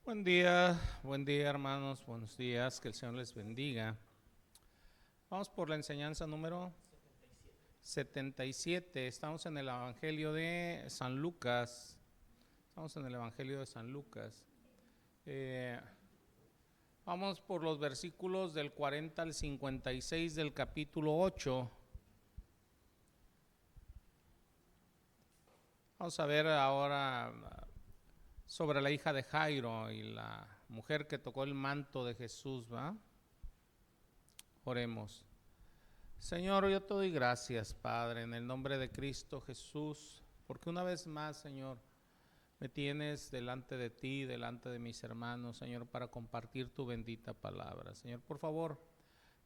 Buen día hermanos, buenos días, que el Señor les bendiga. Vamos por la enseñanza número 77. Estamos en el Evangelio de San Lucas. Eh, Vamos por los versículos del 40 al 56 del capítulo 8. Vamos a ver ahora sobre la hija de Jairo y la mujer que tocó el manto de Jesús, ¿va? Oremos. Señor, yo te doy gracias, Padre, en el nombre de Cristo Jesús, porque una vez más, Señor, me tienes delante de ti, delante de mis hermanos, Señor, para compartir tu bendita palabra. Señor, por favor,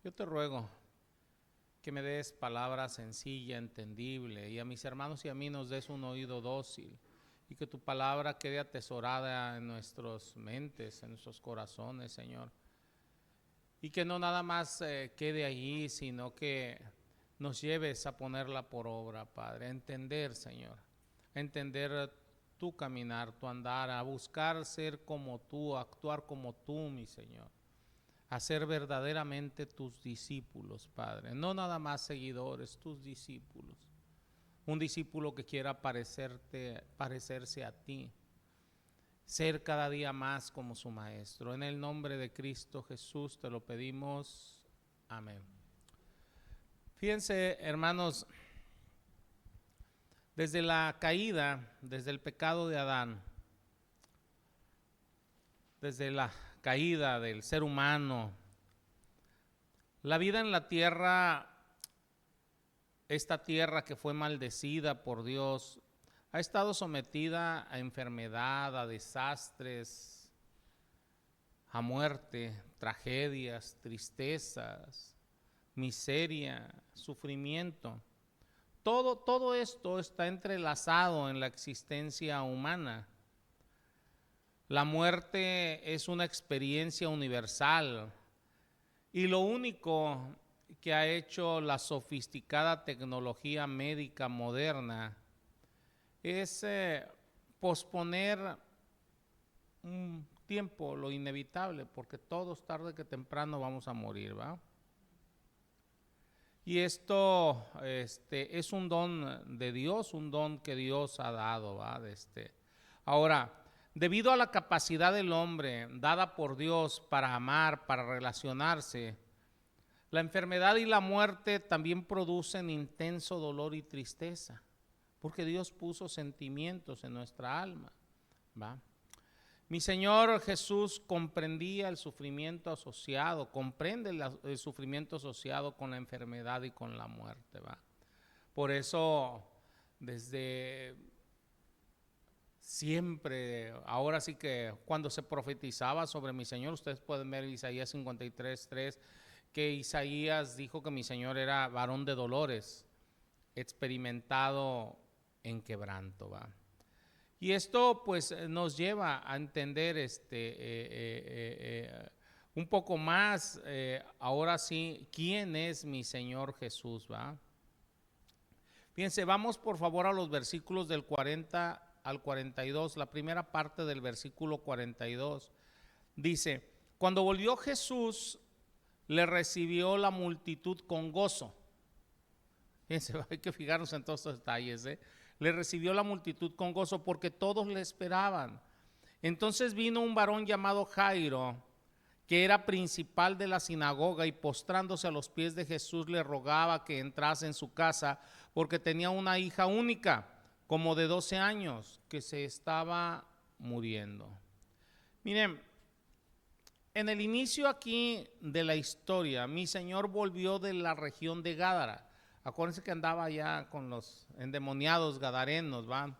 yo te ruego que me des palabra sencilla, entendible, y a mis hermanos y a mí nos des un oído dócil, y que tu palabra quede atesorada en nuestras mentes, en nuestros corazones, Señor. Y que no nada más quede allí, sino que nos lleves a ponerla por obra, Padre. A entender, Señor. A entender tu caminar, tu andar, a buscar ser como tú, a actuar como tú, mi Señor. A ser verdaderamente tus discípulos, Padre. No nada más seguidores, tus discípulos. Un discípulo que quiera parecerse a ti. Ser cada día más como su maestro. En el nombre de Cristo Jesús te lo pedimos. Amén. Fíjense, hermanos, desde la caída, desde el pecado de Adán, desde la caída del ser humano, la vida en la tierra, esta tierra que fue maldecida por Dios, ha estado sometida a enfermedad, a desastres, a muerte, tragedias, tristezas, miseria, sufrimiento. Todo esto está entrelazado en la existencia humana. La muerte es una experiencia universal y lo único que ha hecho la sofisticada tecnología médica moderna es posponer un tiempo lo inevitable, porque todos tarde que temprano vamos a morir, ¿va? Y esto es un don de Dios, un don que Dios ha dado, ¿va? Ahora, debido a la capacidad del hombre dada por Dios para amar, para relacionarse, la enfermedad y la muerte también producen intenso dolor y tristeza, porque Dios puso sentimientos en nuestra alma, ¿va? Mi Señor Jesús comprendía el sufrimiento asociado, comprende el sufrimiento asociado con la enfermedad y con la muerte, ¿va? Por eso, desde siempre, ahora sí que cuando se profetizaba sobre mi Señor, ustedes pueden ver Isaías 53:3, que Isaías dijo que mi Señor era varón de dolores, experimentado en quebranto, ¿va? Y esto pues nos lleva a entender un poco más, ahora sí, quién es mi Señor Jesús, ¿va? Fíjense, vamos por favor a los versículos del 40 al 42, la primera parte del versículo 42. Dice, cuando volvió Jesús, le recibió la multitud con gozo. Fíjense, hay que fijarnos en todos estos detalles, Le recibió la multitud con gozo porque todos le esperaban. Entonces vino un varón llamado Jairo, que era principal de la sinagoga, y postrándose a los pies de Jesús le rogaba que entrase en su casa, porque tenía una hija única, como de 12 años, que se estaba muriendo. Miren, en el inicio aquí de la historia, mi Señor volvió de la región de Gádara. Acuérdense que andaba allá con los endemoniados gadarenos, ¿va?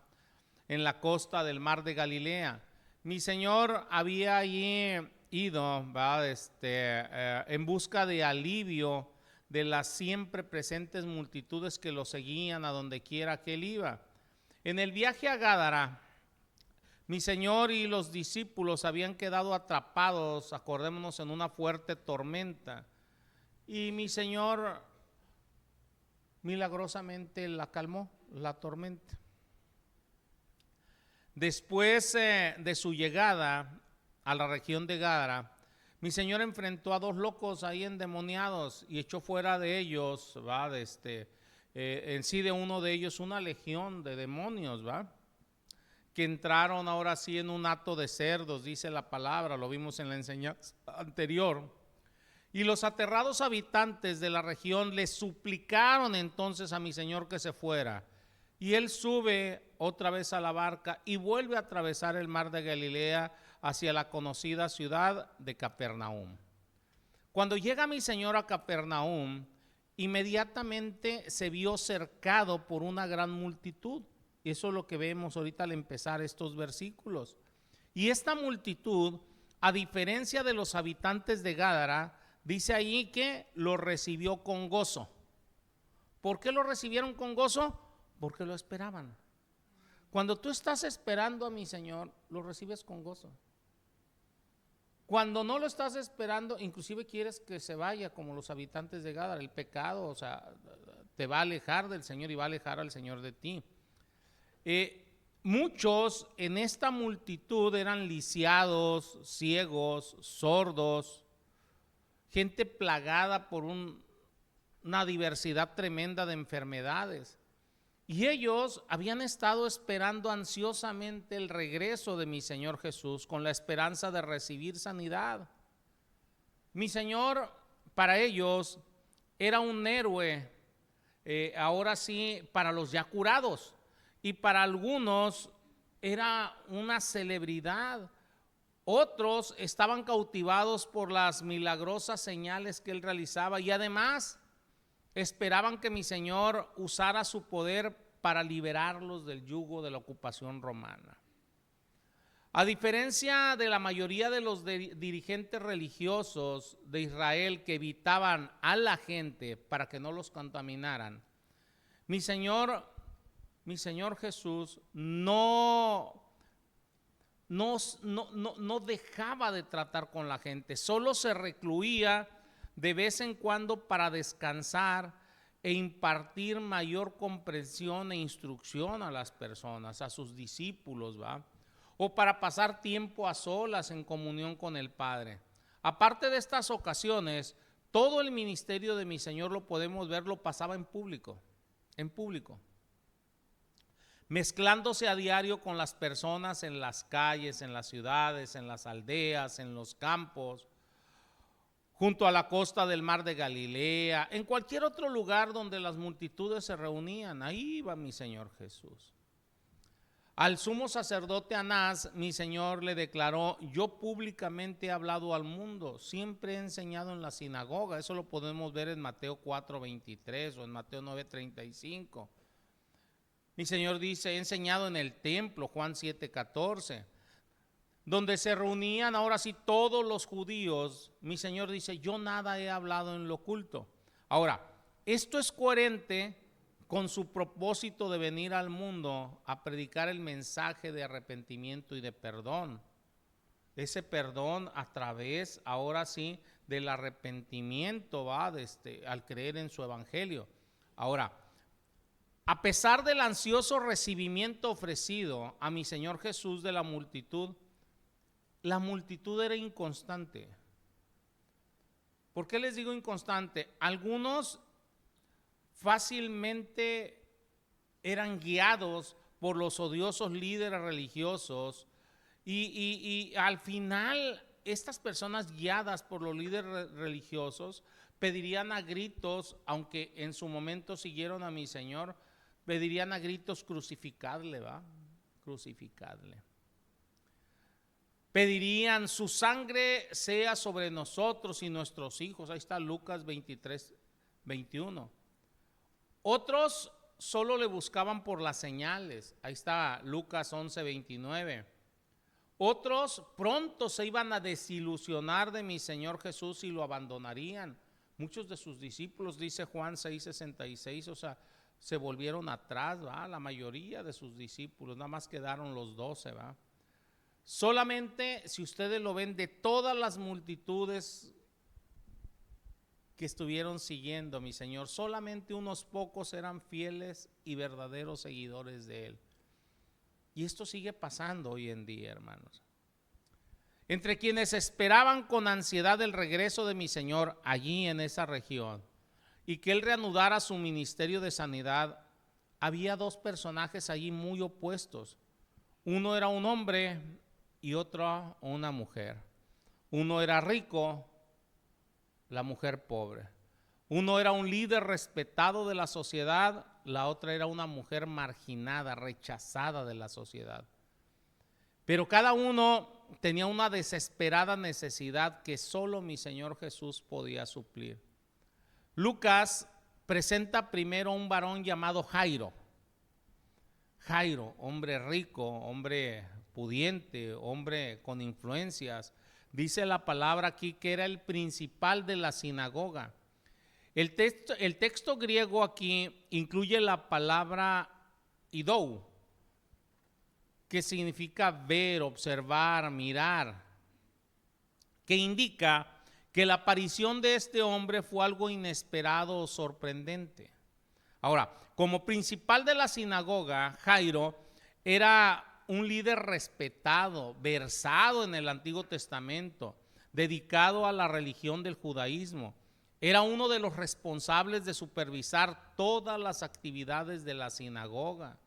En la costa del mar de Galilea. Mi Señor había allí ido, ¿va? En busca de alivio de las siempre presentes multitudes que lo seguían a donde quiera que él iba. En el viaje a Gádara, mi Señor y los discípulos habían quedado atrapados, acordémonos, en una fuerte tormenta. Y mi Señor milagrosamente la calmó, la tormenta. Después de su llegada a la región de Gadara, mi Señor enfrentó a dos locos ahí endemoniados y echó fuera de ellos, ¿va? En sí de uno de ellos una legión de demonios, ¿va? Que entraron ahora sí en un hato de cerdos, dice la palabra, lo vimos en la enseñanza anterior. Y los aterrados habitantes de la región le suplicaron entonces a mi Señor que se fuera. Y él sube otra vez a la barca y vuelve a atravesar el mar de Galilea hacia la conocida ciudad de Capernaum. Cuando llega mi Señor a Capernaum, inmediatamente se vio cercado por una gran multitud. Eso es lo que vemos ahorita al empezar estos versículos. Y esta multitud, a diferencia de los habitantes de Gádara, dice ahí que lo recibió con gozo. ¿Por qué lo recibieron con gozo? Porque lo esperaban. Cuando tú estás esperando a mi Señor, lo recibes con gozo. Cuando no lo estás esperando, inclusive quieres que se vaya, como los habitantes de Gádara. El pecado, o sea, te va a alejar del Señor y va a alejar al Señor de ti. Muchos en esta multitud eran lisiados, ciegos, sordos, gente plagada por una diversidad tremenda de enfermedades. Y ellos habían estado esperando ansiosamente el regreso de mi Señor Jesús con la esperanza de recibir sanidad. Mi Señor para ellos era un héroe, ahora sí, para los ya curados, y para algunos era una celebridad. Otros estaban cautivados por las milagrosas señales que él realizaba y además esperaban que mi Señor usara su poder para liberarlos del yugo de la ocupación romana. A diferencia de la mayoría de los dirigentes religiosos de Israel que evitaban a la gente para que no los contaminaran, mi Señor Jesús no dejaba de tratar con la gente, solo se recluía de vez en cuando para descansar e impartir mayor comprensión e instrucción a las personas, a sus discípulos, ¿va? O para pasar tiempo a solas en comunión con el Padre. Aparte de estas ocasiones, todo el ministerio de mi Señor, lo podemos ver, lo pasaba en público, mezclándose a diario con las personas en las calles, en las ciudades, en las aldeas, en los campos, junto a la costa del mar de Galilea, en cualquier otro lugar donde las multitudes se reunían. Ahí iba mi Señor Jesús. Al sumo sacerdote Anás, mi Señor le declaró: yo públicamente he hablado al mundo, siempre he enseñado en la sinagoga. Eso lo podemos ver en Mateo 4:23 o en Mateo 9:35. Mi Señor dice: he enseñado en el templo, Juan 7:14. Donde se reunían ahora sí todos los judíos, mi Señor dice: yo nada he hablado en lo oculto. Ahora, esto es coherente con su propósito de venir al mundo a predicar el mensaje de arrepentimiento y de perdón. Ese perdón a través, ahora sí, del arrepentimiento, ¿va? Al creer en su evangelio. Ahora, a pesar del ansioso recibimiento ofrecido a mi Señor Jesús de la multitud era inconstante. ¿Por qué les digo inconstante? Algunos fácilmente eran guiados por los odiosos líderes religiosos y al final estas personas guiadas por los líderes religiosos pedirían a gritos, aunque en su momento siguieron a mi Señor, pedirían a gritos: crucificadle, ¿va? Crucificadle. Pedirían: su sangre sea sobre nosotros y nuestros hijos. Ahí está Lucas 23:21. Otros solo le buscaban por las señales. Ahí está Lucas 11:29. Otros pronto se iban a desilusionar de mi Señor Jesús y lo abandonarían. Muchos de sus discípulos, dice Juan 6:66, o sea, se volvieron atrás, ¿va? La mayoría de sus discípulos, nada más quedaron los 12, ¿va? Solamente, si ustedes lo ven, de todas las multitudes que estuvieron siguiendo a mi Señor, solamente unos pocos eran fieles y verdaderos seguidores de Él. Y esto sigue pasando hoy en día, hermanos. entre quienes esperaban con ansiedad el regreso de mi Señor allí en esa región y que Él reanudara su ministerio de sanidad, había dos personajes allí muy opuestos. Uno era un hombre y otro una mujer. Uno era rico, la mujer pobre. Uno era un líder respetado de la sociedad, la otra era una mujer marginada, rechazada de la sociedad. Pero cada uno tenía una desesperada necesidad que solo mi Señor Jesús podía suplir. Lucas presenta primero a un varón llamado Jairo. Jairo, hombre rico, hombre pudiente, hombre con influencias. Dice la palabra aquí que era el principal de la sinagoga. El texto griego aquí incluye la palabra idou, que significa ver, observar, mirar, que indica que la aparición de este hombre fue algo inesperado o sorprendente. Ahora, como principal de la sinagoga, Jairo era un líder respetado, versado en el Antiguo Testamento, dedicado a la religión del judaísmo. Era uno de los responsables de supervisar todas las actividades de la sinagoga.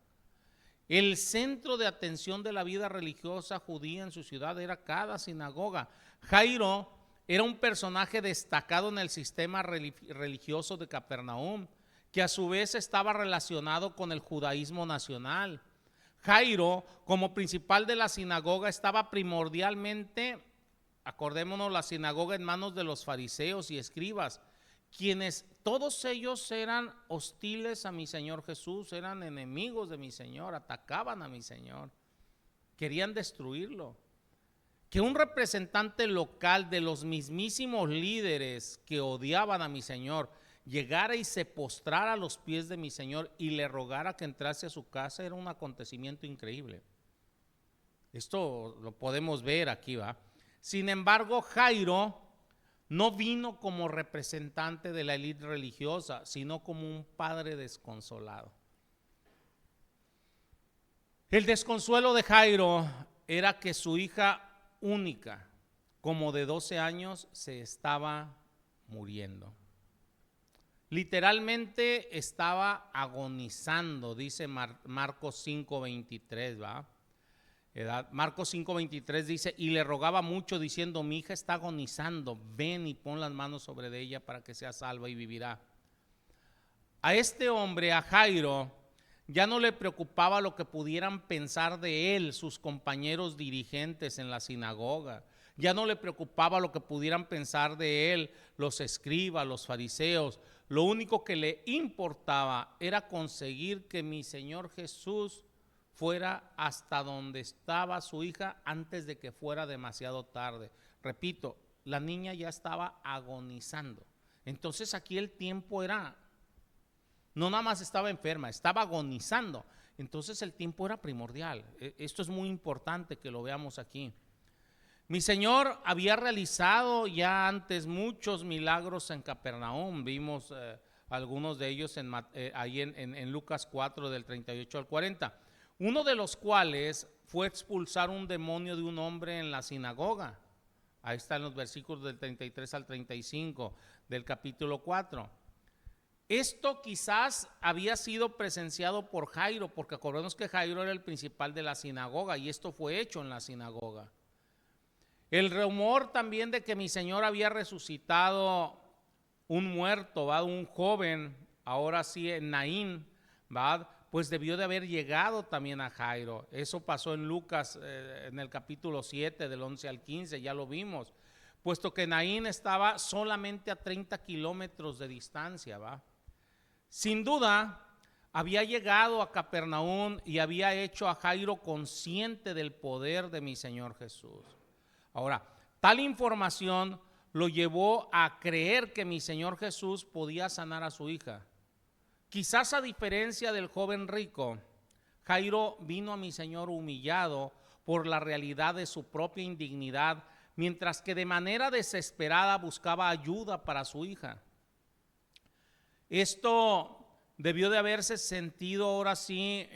El centro de atención de la vida religiosa judía en su ciudad era cada sinagoga. Jairo era un personaje destacado en el sistema religioso de Capernaum, que a su vez estaba relacionado con el judaísmo nacional. Jairo, como principal de la sinagoga, estaba primordialmente, acordémonos, la sinagoga en manos de los fariseos y escribas, quienes todos ellos eran hostiles a mi Señor Jesús, eran enemigos de mi Señor, atacaban a mi Señor, querían destruirlo. Que un representante local de los mismísimos líderes que odiaban a mi Señor llegara y se postrara a los pies de mi Señor y le rogara que entrase a su casa era un acontecimiento increíble. Esto lo podemos ver aquí, ¿va? Sin embargo, Jairo no vino como representante de la élite religiosa, sino como un padre desconsolado. El desconsuelo de Jairo era que su hija única, como de 12 años, se estaba muriendo. Literalmente estaba agonizando, dice Marcos 5:23, ¿va? Marcos 5:23 dice, y le rogaba mucho diciendo, mi hija está agonizando, ven y pon las manos sobre ella para que sea salva y vivirá. A este hombre, a Jairo, ya no le preocupaba lo que pudieran pensar de él sus compañeros dirigentes en la sinagoga. Ya no le preocupaba lo que pudieran pensar de él los escribas, los fariseos. Lo único que le importaba era conseguir que mi Señor Jesús fuera hasta donde estaba su hija antes de que fuera demasiado tarde. Repito, la niña ya estaba agonizando. Entonces aquí el tiempo era, no nada más estaba enferma, estaba agonizando. Entonces el tiempo era primordial. Esto es muy importante que lo veamos aquí. Mi Señor había realizado ya antes muchos milagros en Capernaum. Vimos algunos de ellos ahí en Lucas 4 del 38 al 40. Uno de los cuales fue expulsar un demonio de un hombre en la sinagoga. Ahí están los versículos del 33 al 35 del capítulo 4. Esto quizás había sido presenciado por Jairo, porque acordemos que Jairo era el principal de la sinagoga y esto fue hecho en la sinagoga. El rumor también de que mi Señor había resucitado un muerto, ¿va? Un joven, ahora sí en Naín, ¿va? Pues debió de haber llegado también a Jairo. Eso pasó en Lucas en el capítulo 7 del 11 al 15, ya lo vimos. Puesto que Naín estaba solamente a 30 kilómetros de distancia, ¿va? Sin duda, había llegado a Capernaum y había hecho a Jairo consciente del poder de mi Señor Jesús. Ahora, tal información lo llevó a creer que mi Señor Jesús podía sanar a su hija. Quizás a diferencia del joven rico, Jairo vino a mi Señor humillado por la realidad de su propia indignidad, mientras que de manera desesperada buscaba ayuda para su hija. Esto debió de haberse sentido ahora sí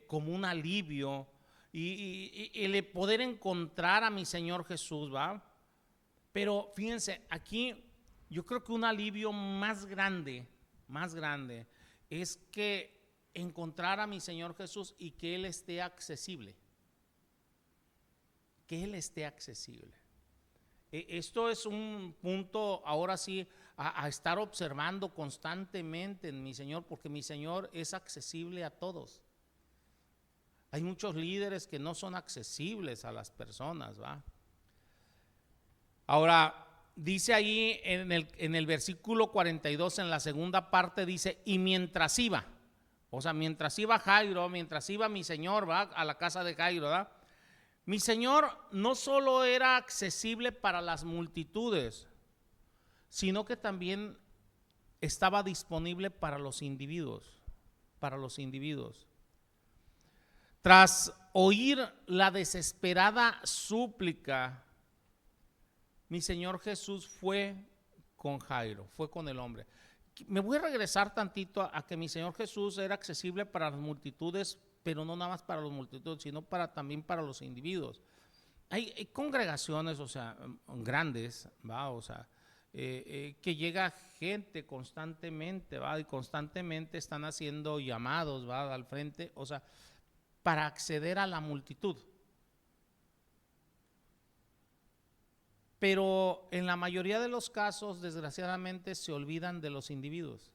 como un alivio y el poder encontrar a mi Señor Jesús, ¿va? Pero fíjense, aquí yo creo que un alivio más grande, es que encontrar a mi Señor Jesús y que Él esté accesible. Que Él esté accesible. Esto es un punto, ahora sí, a estar observando constantemente en mi Señor, porque mi Señor es accesible a todos. Hay muchos líderes que no son accesibles a las personas, ¿va? Ahora, dice ahí en el versículo 42, en la segunda parte, dice, y mientras iba, o sea, mientras iba Jairo, mientras iba mi Señor, ¿va? A la casa de Jairo, ¿va? Mi Señor no solo era accesible para las multitudes, sino que también estaba disponible para los individuos, Tras oír la desesperada súplica, mi Señor Jesús fue con Jairo, fue con el hombre. Me voy a regresar tantito a que mi Señor Jesús era accesible para las multitudes, pero no nada más para las multitudes, sino también para los individuos. Hay congregaciones, o sea, grandes, ¿va? O sea, que llega gente constantemente, ¿va? Y constantemente están haciendo llamados, ¿va? Al frente, o sea, para acceder a la multitud. Pero en la mayoría de los casos, desgraciadamente, se olvidan de los individuos.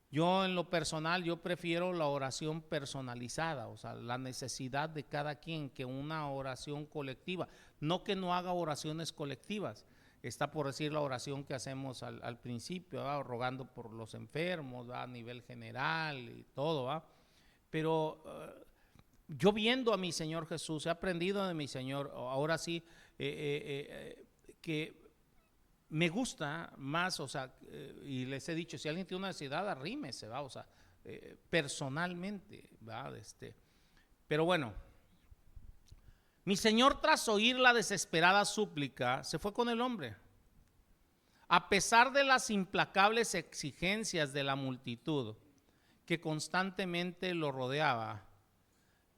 Yo en lo personal, yo prefiero la oración personalizada, o sea, la necesidad de cada quien, que una oración colectiva. No que no haga oraciones colectivas, está por decir la oración que hacemos al principio, ¿va? Rogando por los enfermos, ¿va? A nivel general y todo, ¿va? Pero yo viendo a mi Señor Jesús, he aprendido de mi Señor, ahora sí, que me gusta más, o sea, y les he dicho, si alguien tiene una necesidad, arrímese, ¿va? O sea, personalmente, ¿va? Pero bueno, mi Señor, tras oír la desesperada súplica, se fue con el hombre. A pesar de las implacables exigencias de la multitud que constantemente lo rodeaba,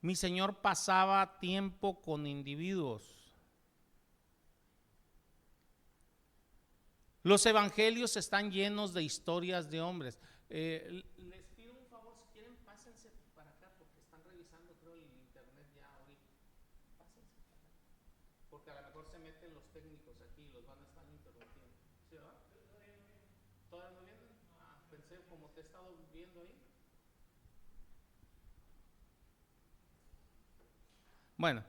mi Señor pasaba tiempo con individuos. Los evangelios están llenos de historias de hombres. Les pido un favor, si quieren, pásense para acá porque están revisando, creo, el internet ya ahorita. Pásense para acá, porque a lo mejor se meten los técnicos aquí y los van a estar interrumpiendo. ¿Sí, verdad? ¿Todavía no vienen? Ah, pensé, como te he estado viendo ahí. Bueno.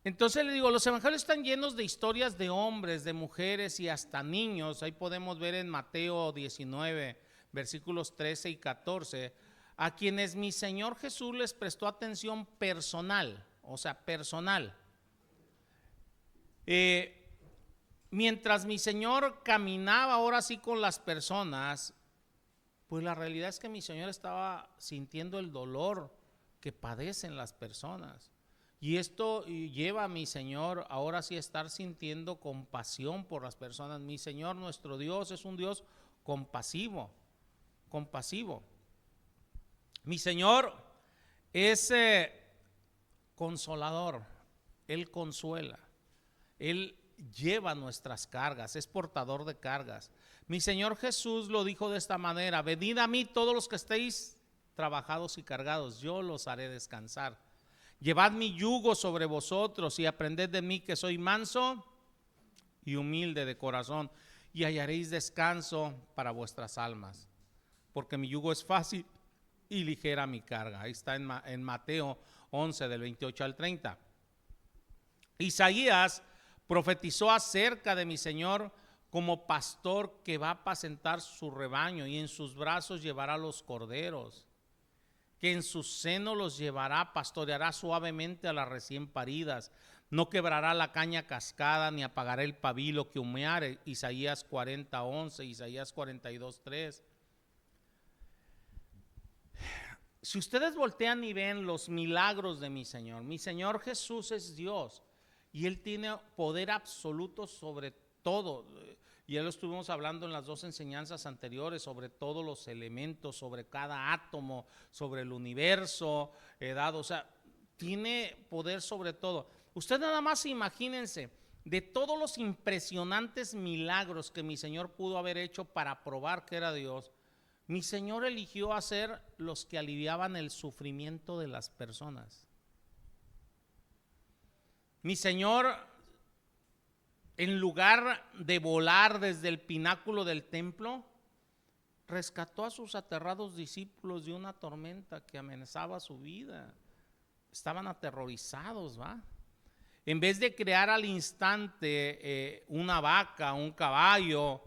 Entonces le digo, los evangelios están llenos de historias de hombres, de mujeres y hasta niños. Ahí podemos ver en Mateo 19, versículos 13 y 14, a quienes mi Señor Jesús les prestó atención personal, o sea, personal. Mientras mi Señor caminaba ahora sí con las personas, pues la realidad es que mi Señor estaba sintiendo el dolor que padecen las personas. Y esto lleva a mi Señor ahora sí a estar sintiendo compasión por las personas. Mi Señor, nuestro Dios, es un Dios compasivo. Mi Señor es consolador. Él consuela. Él lleva nuestras cargas, es portador de cargas. Mi Señor Jesús lo dijo de esta manera: venid a mí todos los que estéis trabajados y cargados, yo los haré descansar. Llevad mi yugo sobre vosotros y aprended de mí, que soy manso y humilde de corazón, y hallaréis descanso para vuestras almas, porque mi yugo es fácil y ligera mi carga. Ahí está en Mateo 11 del 28 al 30. Isaías profetizó acerca de mi Señor como pastor que va a apacentar su rebaño, y en sus brazos llevará los corderos, que en su seno los llevará, pastoreará suavemente a las recién paridas, no quebrará la caña cascada, ni apagará el pabilo que humeare. Isaías 40:11, Isaías 42:3. Si ustedes voltean y ven los milagros de mi Señor Jesús es Dios y Él tiene poder absoluto sobre todo. Ya lo estuvimos hablando en las dos enseñanzas anteriores, sobre todos los elementos, sobre cada átomo, sobre el universo, dado, o sea, tiene poder sobre todo. Usted nada más imagínense, de todos los impresionantes milagros que mi Señor pudo haber hecho para probar que era Dios, mi Señor eligió hacer los que aliviaban el sufrimiento de las personas. Mi Señor, en lugar de volar desde el pináculo del templo, rescató a sus aterrados discípulos de una tormenta que amenazaba su vida. Estaban aterrorizados, ¿va? En vez de crear al instante una vaca, un caballo,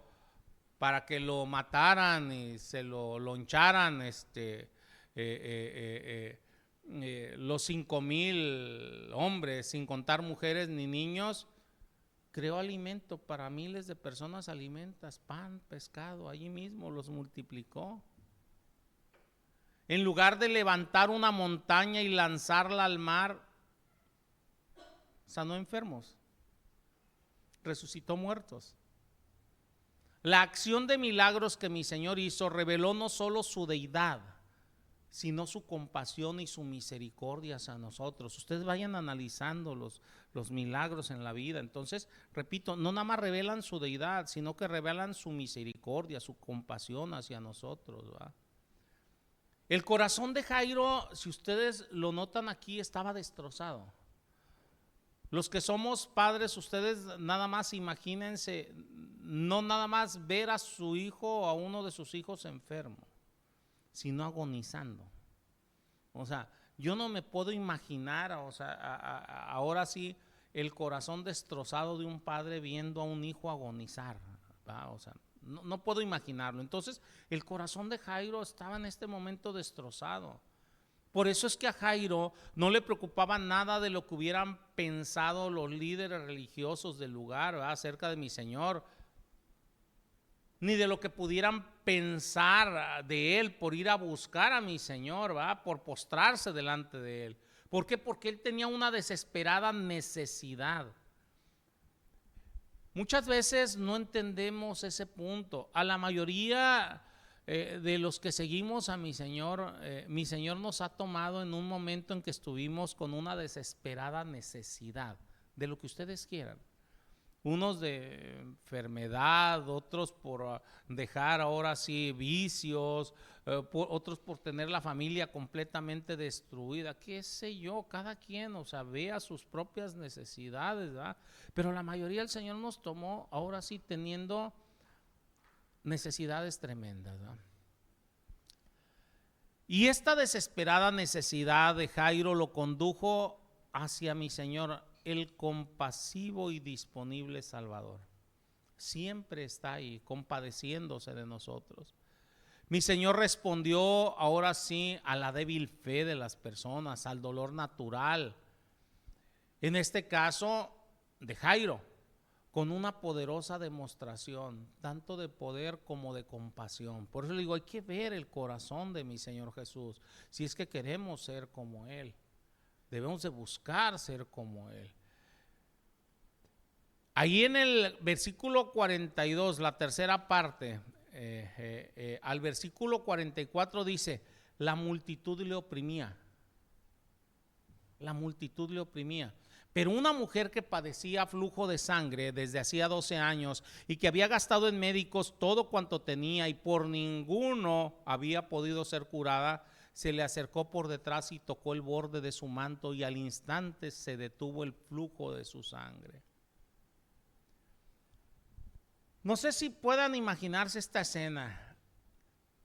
para que lo mataran y se lo loncharan, los 5,000 hombres, sin contar mujeres ni niños, creó alimento para miles de personas, alimentas, pan, pescado, allí mismo los multiplicó. En lugar de levantar una montaña y lanzarla al mar, sanó enfermos, resucitó muertos. La acción de milagros que mi Señor hizo reveló no solo su deidad, sino su compasión y su misericordia hacia nosotros. Ustedes vayan analizando los milagros en la vida. Entonces, repito, no nada más revelan su deidad, sino que revelan su misericordia, su compasión hacia nosotros, ¿va? El corazón de Jairo, si ustedes lo notan aquí, estaba destrozado. Los que somos padres, ustedes nada más imagínense, no nada más ver a su hijo o a uno de sus hijos enfermo, sino agonizando. O sea, yo no me puedo imaginar, o sea, ahora sí, el corazón destrozado de un padre viendo a un hijo agonizar, ¿va? O sea, no puedo imaginarlo. Entonces, el corazón de Jairo estaba en este momento destrozado. Por eso es que a Jairo no le preocupaba nada de lo que hubieran pensado los líderes religiosos del lugar, ¿verdad?, acerca de mi Señor, ni de lo que pudieran pensar de él por ir a buscar a mi Señor, ¿verdad?, por postrarse delante de él. ¿Por qué? Porque él tenía una desesperada necesidad. Muchas veces no entendemos ese punto. A la mayoría de los que seguimos a mi Señor nos ha tomado en un momento en que estuvimos con una desesperada necesidad de lo que ustedes quieran. Unos de enfermedad, otros por dejar ahora sí vicios, otros por tener la familia completamente destruida, qué sé yo, cada quien, o sea, vea sus propias necesidades, ¿verdad? Pero la mayoría del Señor nos tomó ahora sí teniendo necesidades tremendas, ¿verdad? Y esta desesperada necesidad de Jairo lo condujo hacia mi Señor, el compasivo y disponible Salvador. Siempre está ahí, compadeciéndose de nosotros. Mi Señor respondió ahora sí a la débil fe de las personas, al dolor natural. En este caso de Jairo, con una poderosa demostración, tanto de poder como de compasión. Por eso le digo, hay que ver el corazón de mi Señor Jesús, si es que queremos ser como Él. Debemos de buscar ser como Él. Ahí en el versículo 42, la tercera parte, al versículo 44 dice, la multitud le oprimía. La multitud le oprimía. Pero una mujer que padecía flujo de sangre desde hacía 12 años y que había gastado en médicos todo cuanto tenía y por ninguno había podido ser curada, se le acercó por detrás y tocó el borde de su manto y al instante se detuvo el flujo de su sangre. No sé si puedan imaginarse esta escena.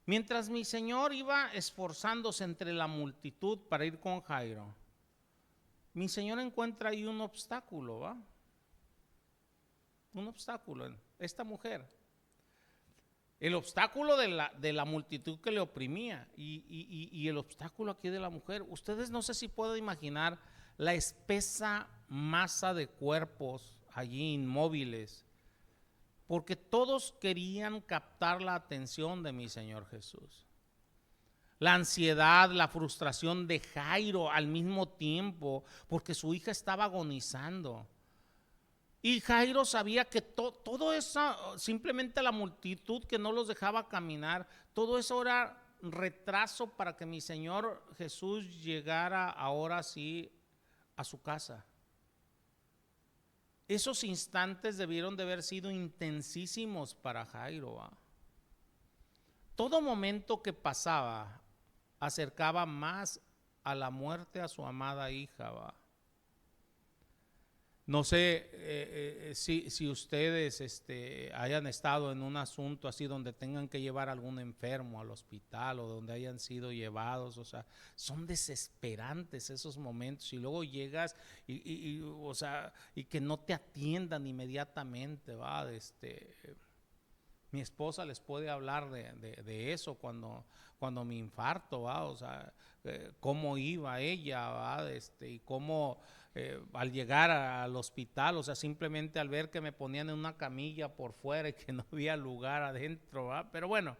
Mientras mi Señor iba esforzándose entre la multitud para ir con Jairo, mi Señor encuentra ahí un obstáculo, ¿va? Un obstáculo en esta mujer. El obstáculo de la multitud que le oprimía y el obstáculo aquí de la mujer. Ustedes no sé si pueden imaginar la espesa masa de cuerpos allí inmóviles, porque todos querían captar la atención de mi Señor Jesús. La ansiedad, la frustración de Jairo al mismo tiempo, porque su hija estaba agonizando. Y Jairo sabía que todo eso, simplemente la multitud que no los dejaba caminar, todo eso era retraso para que mi Señor Jesús llegara ahora sí a su casa. Esos instantes debieron de haber sido intensísimos para Jairo, ¿va? Todo momento que pasaba acercaba más a la muerte a su amada hija, ¿va? No sé si ustedes hayan estado en un asunto así donde tengan que llevar a algún enfermo al hospital o donde hayan sido llevados, o sea, son desesperantes esos momentos y luego llegas o sea, y que no te atiendan inmediatamente, ¿va? Mi esposa les puede hablar de eso cuando me infarto, ¿va? O sea, cómo iba ella, ¿va? Y cómo al llegar al hospital, o sea, simplemente al ver que me ponían en una camilla por fuera y que no había lugar adentro, ¿va? Pero bueno,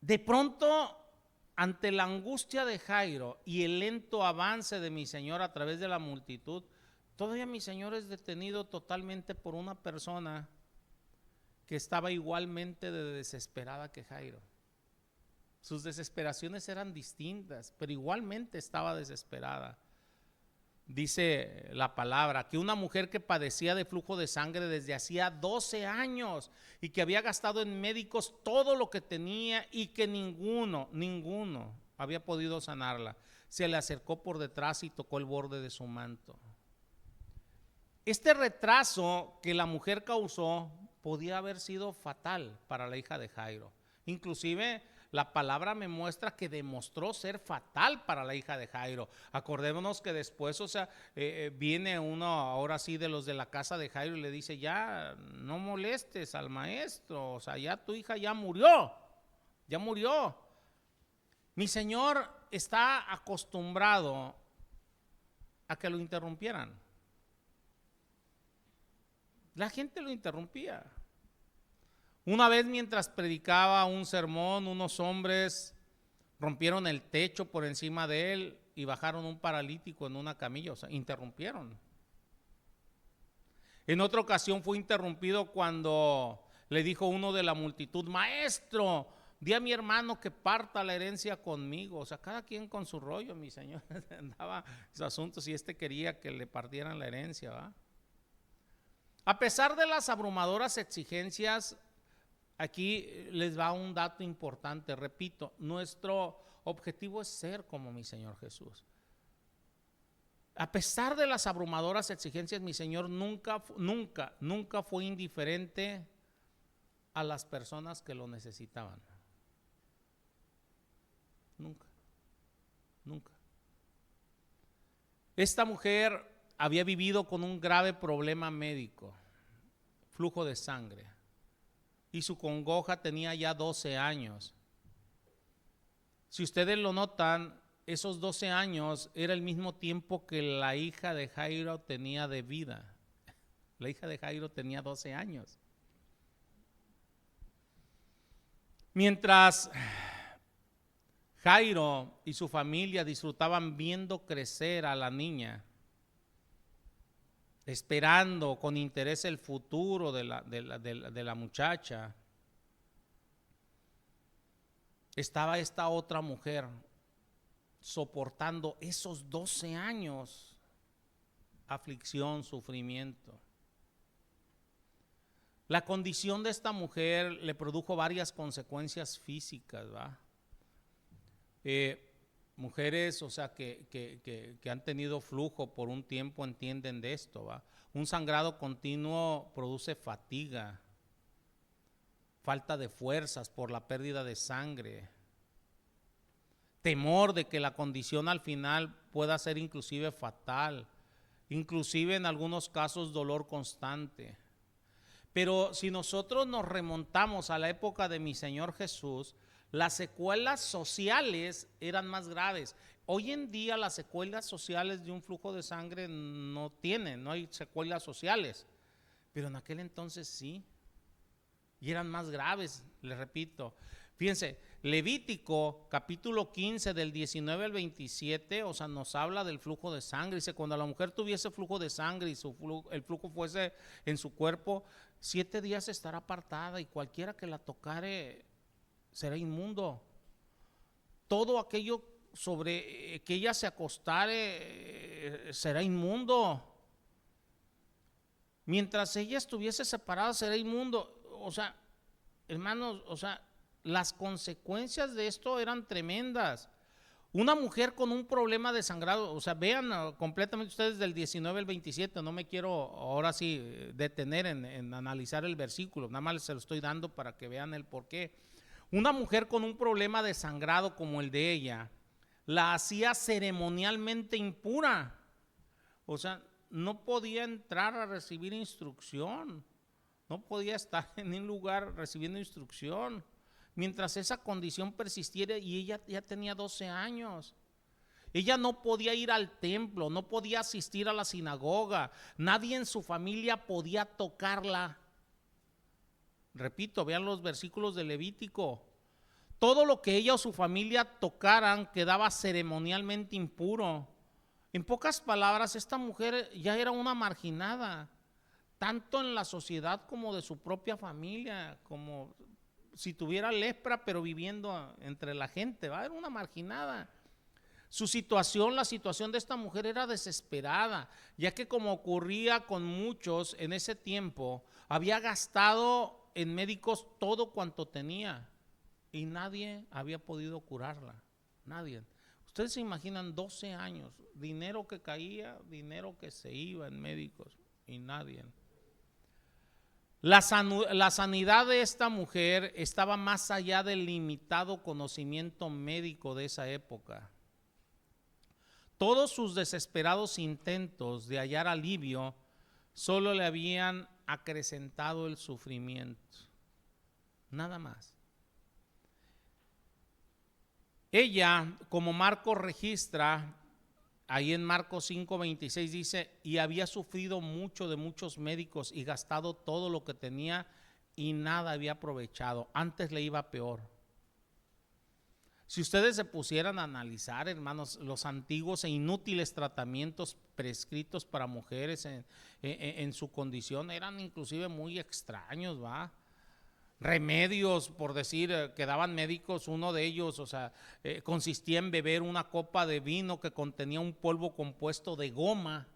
de pronto, ante la angustia de Jairo y el lento avance de mi Señor a través de la multitud, todavía mi Señor es detenido totalmente por una persona que estaba igualmente de desesperada que Jairo. Sus desesperaciones eran distintas, pero igualmente estaba desesperada. Dice la palabra que una mujer que padecía de flujo de sangre desde hacía 12 años y que había gastado en médicos todo lo que tenía y que ninguno había podido sanarla, se le acercó por detrás y tocó el borde de su manto. Este retraso que la mujer causó podía haber sido fatal para la hija de Jairo. Inclusive la palabra me muestra que demostró ser fatal para la hija de Jairo. Acordémonos que después, o sea, viene uno ahora sí de los de la casa de Jairo y le dice, ya no molestes al maestro, o sea, ya tu hija ya murió, ya murió. Mi Señor está acostumbrado a que lo interrumpieran. La gente lo interrumpía. Una vez mientras predicaba un sermón, unos hombres rompieron el techo por encima de él y bajaron un paralítico en una camilla, o sea, interrumpieron. En otra ocasión fue interrumpido cuando le dijo uno de la multitud, maestro, di a mi hermano que parta la herencia conmigo. O sea, cada quien con su rollo, mi Señor andaba sus asuntos y quería que le partieran la herencia, ¿va? A pesar de las abrumadoras exigencias, aquí les va un dato importante, repito, nuestro objetivo es ser como mi Señor Jesús. A pesar de las abrumadoras exigencias, mi Señor nunca fue indiferente a las personas que lo necesitaban. Nunca. Esta mujer había vivido con un grave problema médico, flujo de sangre, y su congoja tenía ya 12 años. Si ustedes lo notan, esos 12 años era el mismo tiempo que la hija de Jairo tenía de vida. La hija de Jairo tenía 12 años. Mientras Jairo y su familia disfrutaban viendo crecer a la niña, esperando con interés el futuro de la muchacha, estaba esta otra mujer soportando esos 12 años, aflicción, sufrimiento. La condición de esta mujer le produjo varias consecuencias físicas, ¿va? Mujeres, o sea, que han tenido flujo por un tiempo entienden de esto, ¿va? Un sangrado continuo produce fatiga, falta de fuerzas por la pérdida de sangre, temor de que la condición al final pueda ser inclusive fatal, inclusive en algunos casos dolor constante. Pero si nosotros nos remontamos a la época de mi Señor Jesús, las secuelas sociales eran más graves. Hoy en día las secuelas sociales de un flujo de sangre no hay secuelas sociales, pero en aquel entonces sí, y eran más graves, les repito. Fíjense, Levítico capítulo 15 del 19 al 27, o sea, nos habla del flujo de sangre. Dice, cuando la mujer tuviese flujo de sangre y el flujo fuese en su cuerpo, 7 días estará apartada y cualquiera que la tocare será inmundo. Todo aquello sobre que ella se acostare será inmundo. Mientras ella estuviese separada será inmundo. O sea, hermanos, o sea, las consecuencias de esto eran tremendas. Una mujer con un problema de sangrado, o sea, vean completamente ustedes del 19 al 27, no me quiero ahora sí detener en analizar el versículo, nada más se lo estoy dando para que vean el porqué. Una mujer con un problema de sangrado como el de ella, la hacía ceremonialmente impura. O sea, no podía entrar a recibir instrucción, no podía estar en un lugar recibiendo instrucción, mientras esa condición persistiera, y ella ya tenía 12 años. Ella no podía ir al templo, no podía asistir a la sinagoga, nadie en su familia podía tocarla. Repito, vean los versículos de Levítico. Todo lo que ella o su familia tocaran quedaba ceremonialmente impuro. En pocas palabras, esta mujer ya era una marginada, tanto en la sociedad como de su propia familia, como si tuviera lepra, pero viviendo entre la gente, ¿va? Era una marginada. Su situación, la situación de esta mujer era desesperada, ya que como ocurría con muchos en ese tiempo, había gastado en médicos todo cuanto tenía y nadie había podido curarla, nadie. Ustedes se imaginan 12 años, dinero que caía, dinero que se iba en médicos y nadie. La sanidad de esta mujer estaba más allá del limitado conocimiento médico de esa época. Todos sus desesperados intentos de hallar alivio solo le habían acrecentado el sufrimiento, nada más. Ella, como Marcos registra, ahí en Marcos 5:26 dice, y había sufrido mucho de muchos médicos y gastado todo lo que tenía y nada había aprovechado, antes le iba peor. Si ustedes se pusieran a analizar, hermanos, los antiguos e inútiles tratamientos prescritos para mujeres en su condición eran inclusive muy extraños, ¿va? Remedios, por decir, que daban médicos, uno de ellos, o sea, consistía en beber una copa de vino que contenía un polvo compuesto de goma,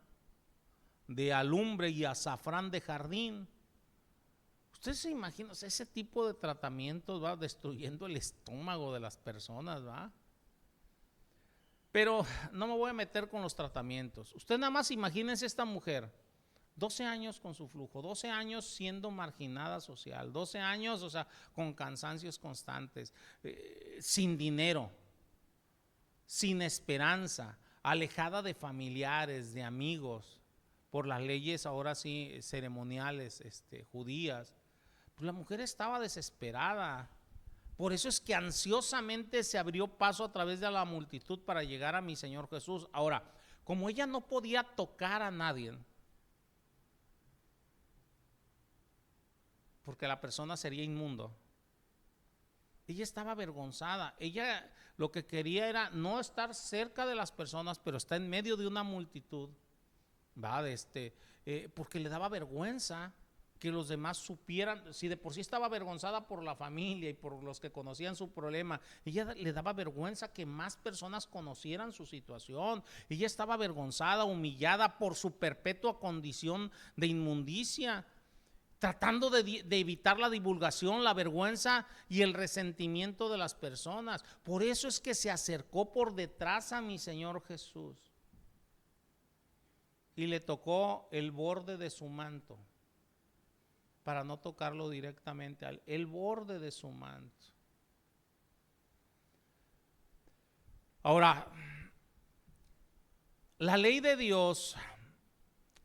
de alumbre y azafrán de jardín. Ustedes se imaginan, o sea, ese tipo de tratamientos va destruyendo el estómago de las personas, ¿va? Pero no me voy a meter con los tratamientos. Usted nada más imagínense esta mujer, 12 años con su flujo, 12 años siendo marginada social, 12 años, o sea, con cansancios constantes, sin dinero, sin esperanza, alejada de familiares, de amigos, por las leyes ahora sí ceremoniales judías. Pues la mujer estaba desesperada. Por eso es que ansiosamente se abrió paso a través de la multitud para llegar a mi Señor Jesús. Ahora, como ella no podía tocar a nadie, porque la persona sería inmundo, ella estaba avergonzada. Ella lo que quería era no estar cerca de las personas, pero está en medio de una multitud, ¿va? Porque le daba vergüenza que los demás supieran. Si de por sí estaba avergonzada por la familia y por los que conocían su problema, ella le daba vergüenza que más personas conocieran su situación. Ella estaba avergonzada, humillada por su perpetua condición de inmundicia, tratando de evitar la divulgación, la vergüenza y el resentimiento de las personas. Por eso es que se acercó por detrás a mi Señor Jesús y le tocó el borde de su manto, para no tocarlo directamente el borde de su manto. Ahora, la ley de Dios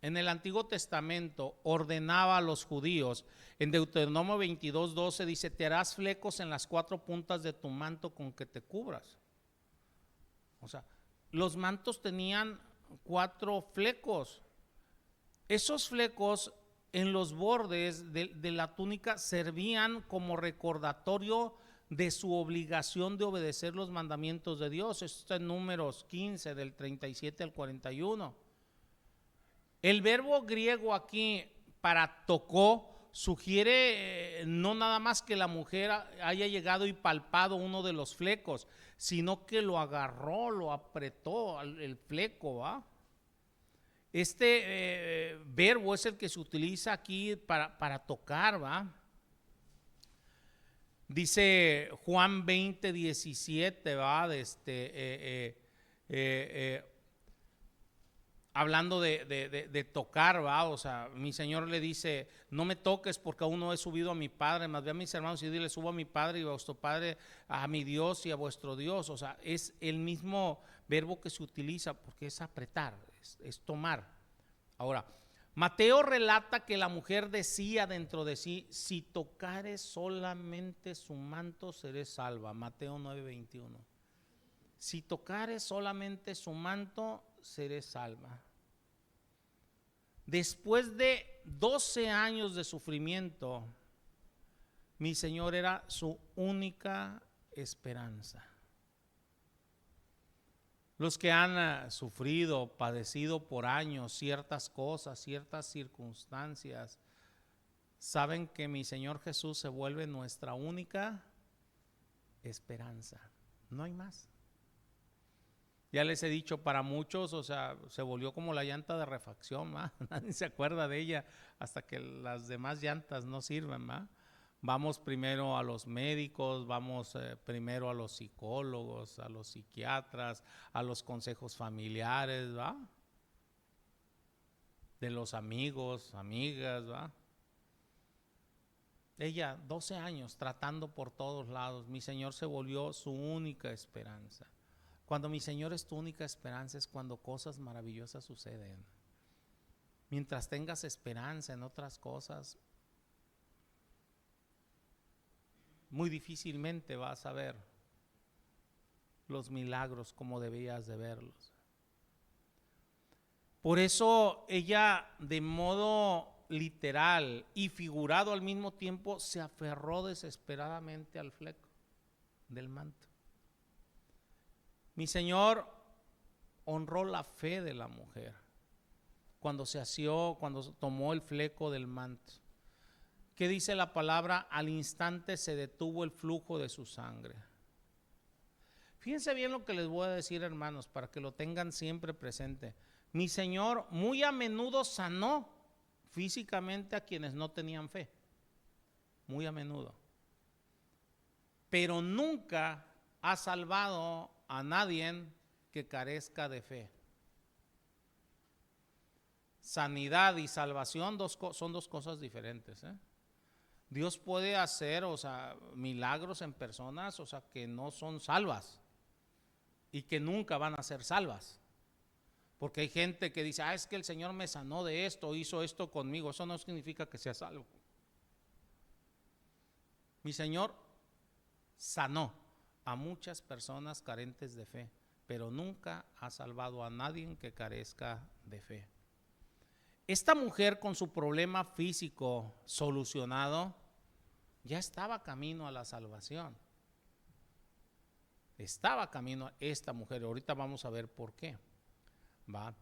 en el Antiguo Testamento ordenaba a los judíos, en Deuteronomio 22:12 dice, te harás flecos en las 4 puntas de tu manto con que te cubras. O sea, los mantos tenían 4 flecos. Esos flecos en los bordes de la túnica servían como recordatorio de su obligación de obedecer los mandamientos de Dios. Esto está en Números 15, del 37 al 41. El verbo griego aquí para tocó sugiere no nada más que la mujer haya llegado y palpado uno de los flecos, sino que lo agarró, lo apretó el fleco, ¿va? Este verbo es el que se utiliza aquí para tocar, ¿va? Dice Juan 20, 17, ¿va? Hablando de tocar, ¿va? O sea, mi Señor le dice, no me toques porque aún no he subido a mi Padre, más bien a mis hermanos y dile, subo a mi Padre y a vuestro Padre, a mi Dios y a vuestro Dios. O sea, es el mismo verbo que se utiliza porque es apretar, es tomar. Ahora, Mateo relata que la mujer decía dentro de sí, si tocares solamente su manto seré salva. Mateo 9:21. Si tocares solamente su manto seré salva. Después de 12 años de sufrimiento, mi Señor era su única esperanza. Los que han sufrido, padecido por años ciertas cosas, ciertas circunstancias, saben que mi Señor Jesús se vuelve nuestra única esperanza. No hay más. Ya les he dicho, para muchos, o sea, se volvió como la llanta de refacción, ¿va? Nadie se acuerda de ella hasta que las demás llantas no sirven, ¿va? Vamos primero a los médicos, vamos primero a los psicólogos, a los psiquiatras, a los consejos familiares, ¿va? De los amigos, amigas, ¿va? Ella, 12 años tratando por todos lados, mi Señor se volvió su única esperanza. Cuando mi Señor es tu única esperanza es cuando cosas maravillosas suceden. Mientras tengas esperanza en otras cosas, muy difícilmente vas a ver los milagros como debías de verlos. Por eso ella, de modo literal y figurado al mismo tiempo, se aferró desesperadamente al fleco del manto. Mi Señor honró la fe de la mujer cuando se asió, cuando tomó el fleco del manto. ¿Qué dice la palabra? Al instante se detuvo el flujo de su sangre. Fíjense bien lo que les voy a decir, hermanos, para que lo tengan siempre presente. Mi Señor muy a menudo sanó físicamente a quienes no tenían fe. Muy a menudo. Pero nunca ha salvado a nadie que carezca de fe. Sanidad y salvación son dos cosas diferentes, ¿eh? Dios puede hacer, o sea, milagros en personas, o sea, que no son salvas y que nunca van a ser salvas. Porque hay gente que dice, es que el Señor me sanó de esto, hizo esto conmigo. Eso no significa que sea salvo. Mi Señor sanó a muchas personas carentes de fe, pero nunca ha salvado a nadie que carezca de fe. Esta mujer, con su problema físico solucionado, ya estaba camino a la salvación. Estaba camino a esta mujer. Ahorita vamos a ver por qué. ¿Va?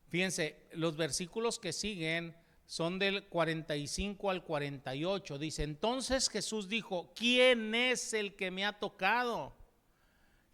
Fíjense, los versículos que siguen son del 45 al 48. Dice, entonces Jesús dijo, ¿quién es el que me ha tocado?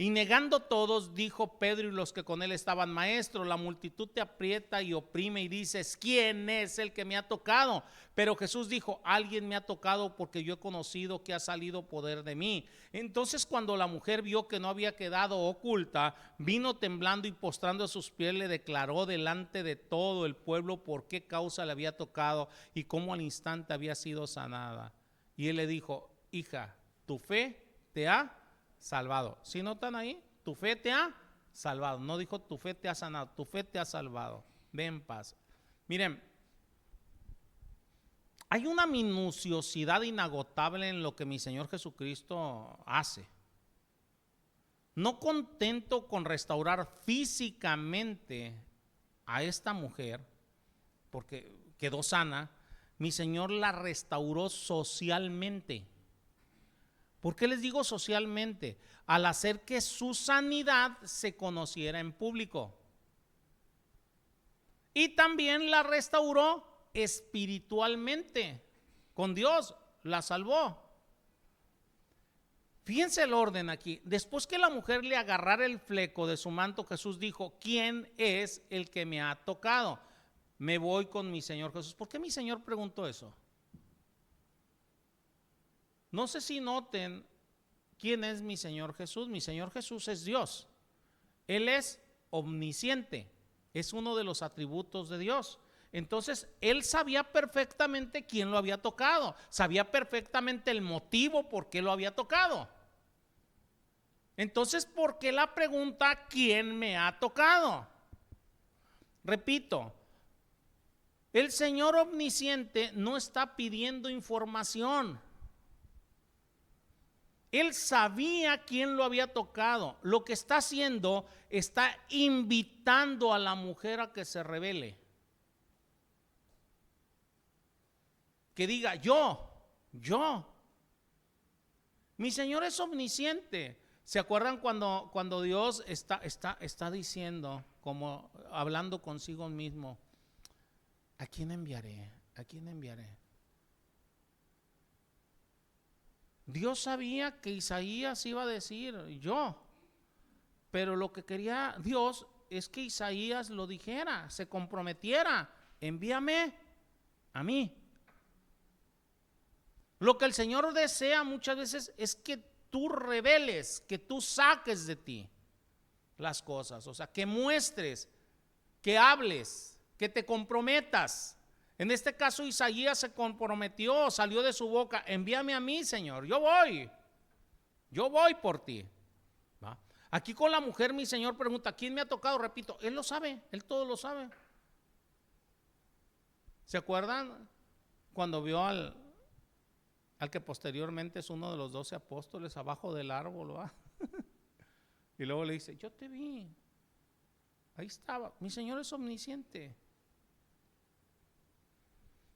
Y negando todos, dijo Pedro y los que con él estaban, maestro, la multitud te aprieta y oprime y dices, ¿quién es el que me ha tocado? Pero Jesús dijo, alguien me ha tocado porque yo he conocido que ha salido poder de mí. Entonces cuando la mujer vio que no había quedado oculta, vino temblando y postrando a sus pies le declaró delante de todo el pueblo por qué causa le había tocado y cómo al instante había sido sanada. Y él le dijo, hija, tu fe te ha salvado. ¿Sí notan ahí? Tu fe te ha salvado. No dijo tu fe te ha sanado, tu fe te ha salvado. Ve en paz. Miren, hay una minuciosidad inagotable en lo que mi Señor Jesucristo hace. No contento con restaurar físicamente a esta mujer, porque quedó sana, mi Señor la restauró socialmente. ¿Por qué les digo socialmente? Al hacer que su sanidad se conociera en público. Y también la restauró espiritualmente. Con Dios la salvó. Fíjense el orden aquí. Después que la mujer le agarrara el fleco de su manto, Jesús dijo: ¿quién es el que me ha tocado? Me voy con mi Señor Jesús. ¿Por qué mi Señor preguntó eso? No sé si noten quién es mi Señor Jesús. Mi Señor Jesús es Dios. Él es omnisciente. Es uno de los atributos de Dios. Entonces, Él sabía perfectamente quién lo había tocado. Sabía perfectamente el motivo por qué lo había tocado. Entonces, ¿por qué la pregunta quién me ha tocado? Repito, el Señor omnisciente no está pidiendo información. Él sabía quién lo había tocado. Lo que está haciendo, está invitando a la mujer a que se revele. Que diga: yo. Mi Señor es omnisciente. ¿Se acuerdan cuando Dios está diciendo, como hablando consigo mismo: ¿a quién enviaré? ¿A quién enviaré? Dios sabía que Isaías iba a decir: yo. Pero lo que quería Dios es que Isaías lo dijera, se comprometiera: envíame a mí. Lo que el Señor desea muchas veces es que tú reveles, que tú saques de ti las cosas, o sea, que muestres, que hables, que te comprometas. En este caso, Isaías se comprometió, salió de su boca: envíame a mí, Señor, yo voy por ti. ¿Va? Aquí con la mujer, mi Señor pregunta: ¿quién me ha tocado? Repito, Él lo sabe, Él todo lo sabe. ¿Se acuerdan cuando vio al que posteriormente es uno de los 12 apóstoles abajo del árbol, ¿va? Y luego le dice: yo te vi, ahí estaba. Mi Señor es omnisciente.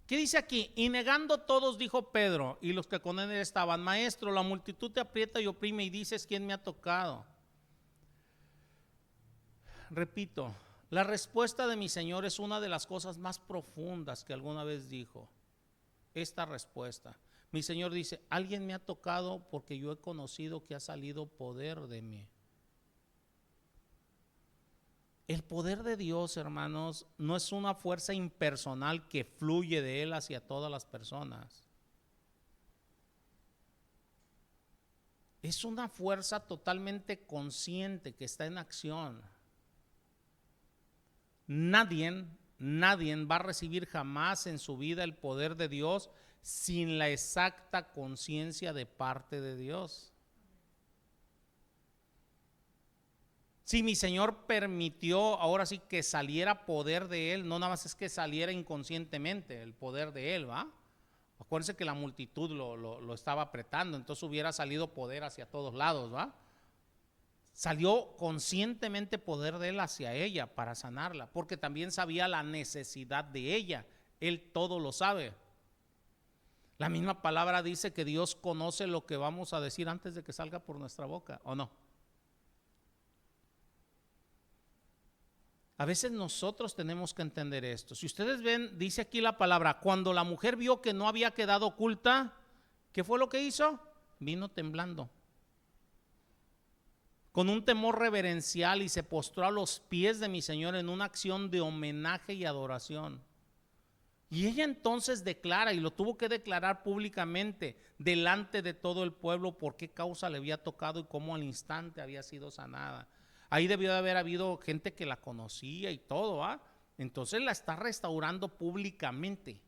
¿Qué dice aquí? Y negando todos, dijo Pedro y los que con él estaban: maestro, la multitud te aprieta y oprime y dices: ¿quién me ha tocado? Repito, la respuesta de mi Señor es una de las cosas más profundas que alguna vez dijo. Esta respuesta: mi Señor dice: alguien me ha tocado porque yo he conocido que ha salido poder de mí. El poder de Dios, hermanos, no es una fuerza impersonal que fluye de Él hacia todas las personas. Es una fuerza totalmente consciente que está en acción. Nadie va a recibir jamás en su vida el poder de Dios sin la exacta conciencia de parte de Dios. Si mi Señor permitió ahora sí que saliera poder de Él, no nada más es que saliera inconscientemente el poder de Él, ¿va? Acuérdense que la multitud lo estaba apretando, entonces hubiera salido poder hacia todos lados, ¿va? Salió conscientemente poder de Él hacia ella para sanarla, porque también sabía la necesidad de ella. Él todo lo sabe. La misma palabra dice que Dios conoce lo que vamos a decir antes de que salga por nuestra boca, ¿o no? A veces nosotros tenemos que entender esto. Si ustedes ven, dice aquí la palabra: cuando la mujer vio que no había quedado oculta, ¿qué fue lo que hizo? Vino temblando, con un temor reverencial, y se postró a los pies de mi Señor en una acción de homenaje y adoración. Y ella entonces declara, y lo tuvo que declarar públicamente delante de todo el pueblo, por qué causa le había tocado y cómo al instante había sido sanada. Ahí debió de haber habido gente que la conocía y todo, ¿ah? Entonces la está restaurando públicamente.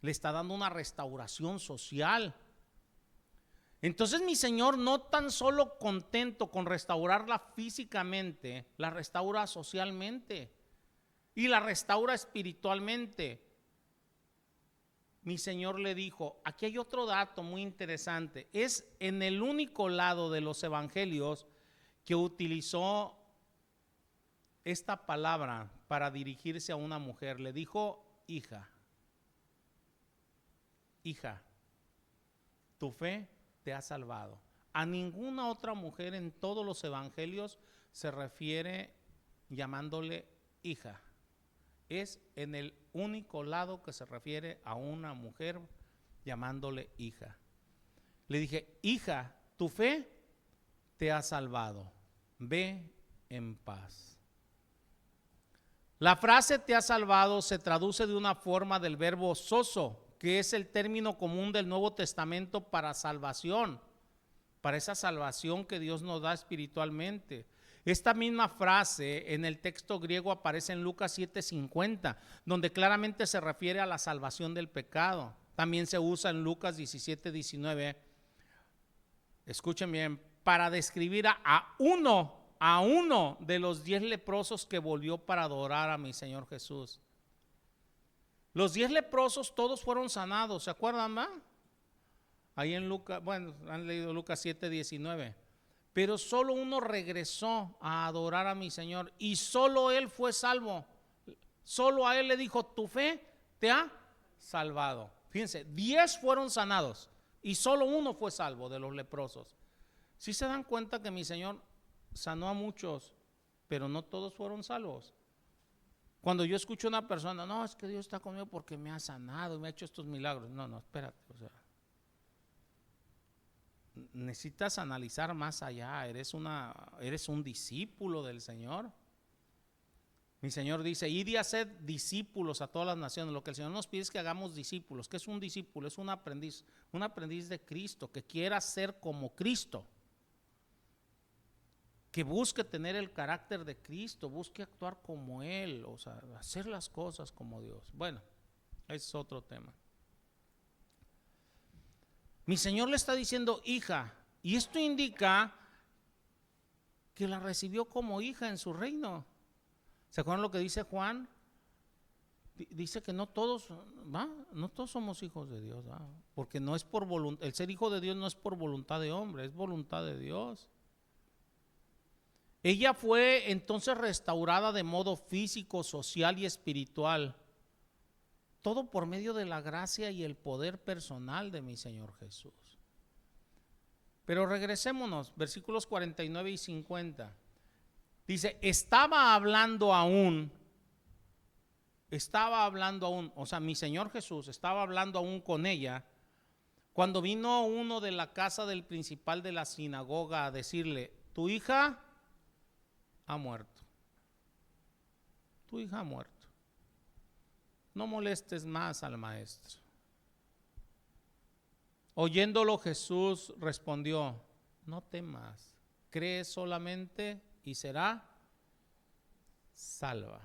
Le está dando una restauración social. Entonces mi Señor, no tan solo contento con restaurarla físicamente, la restaura socialmente y la restaura espiritualmente. Mi Señor le dijo, aquí hay otro dato muy interesante, es en el único lado de los evangelios que utilizó esta palabra para dirigirse a una mujer. Le dijo: hija, tu fe te ha salvado. A ninguna otra mujer en todos los evangelios se refiere llamándole hija. Es en el único lado que se refiere a una mujer llamándole hija. Le dije, hija, tu fe te ha salvado. Ve en paz. La frase te ha salvado se traduce de una forma del verbo sozo, que es el término común del Nuevo Testamento para salvación, para esa salvación que Dios nos da espiritualmente. Esta misma frase en el texto griego aparece en Lucas 7:50, donde claramente se refiere a la salvación del pecado. También se usa en Lucas 17:19, escuchen bien, para describir a uno de los 10 leprosos que volvió para adorar a mi Señor Jesús. Los 10 leprosos todos fueron sanados, ¿se acuerdan, va? Ahí en Lucas, bueno, han leído Lucas 7:19. Pero solo uno regresó a adorar a mi Señor y solo él fue salvo. Solo a él le dijo, tu fe te ha salvado. Fíjense, 10 fueron sanados y solo uno fue salvo de los leprosos. ¿Sí se dan cuenta que mi Señor sanó a muchos, pero no todos fueron salvos? Cuando yo escucho a una persona, no, es que Dios está conmigo porque me ha sanado, me ha hecho estos milagros. No, espérate, o sea, necesitas analizar más allá. Eres un discípulo del Señor. Mi Señor dice, id y haced discípulos a todas las naciones. Lo que el Señor nos pide es que hagamos discípulos. ¿Qué es un discípulo? Es un aprendiz de Cristo, que quiera ser como Cristo, que busque tener el carácter de Cristo, busque actuar como Él, o sea, hacer las cosas como Dios. Bueno, ese es otro tema. Mi Señor le está diciendo hija, y esto indica que la recibió como hija en su reino. ¿Se acuerdan lo que dice Juan? Dice que no todos somos hijos de Dios, ¿va? Porque no es por voluntad, el ser hijo de Dios no es por voluntad de hombre, es voluntad de Dios. Ella fue entonces restaurada de modo físico, social y espiritual. Todo por medio de la gracia y el poder personal de mi Señor Jesús. Pero regresémonos, versículos 49 y 50. Dice, estaba hablando aún, o sea, mi Señor Jesús estaba hablando aún con ella, cuando vino uno de la casa del principal de la sinagoga a decirle, tu hija ha muerto. Tu hija ha muerto. No molestes más al maestro. Oyéndolo Jesús respondió, no temas, cree solamente y será salva.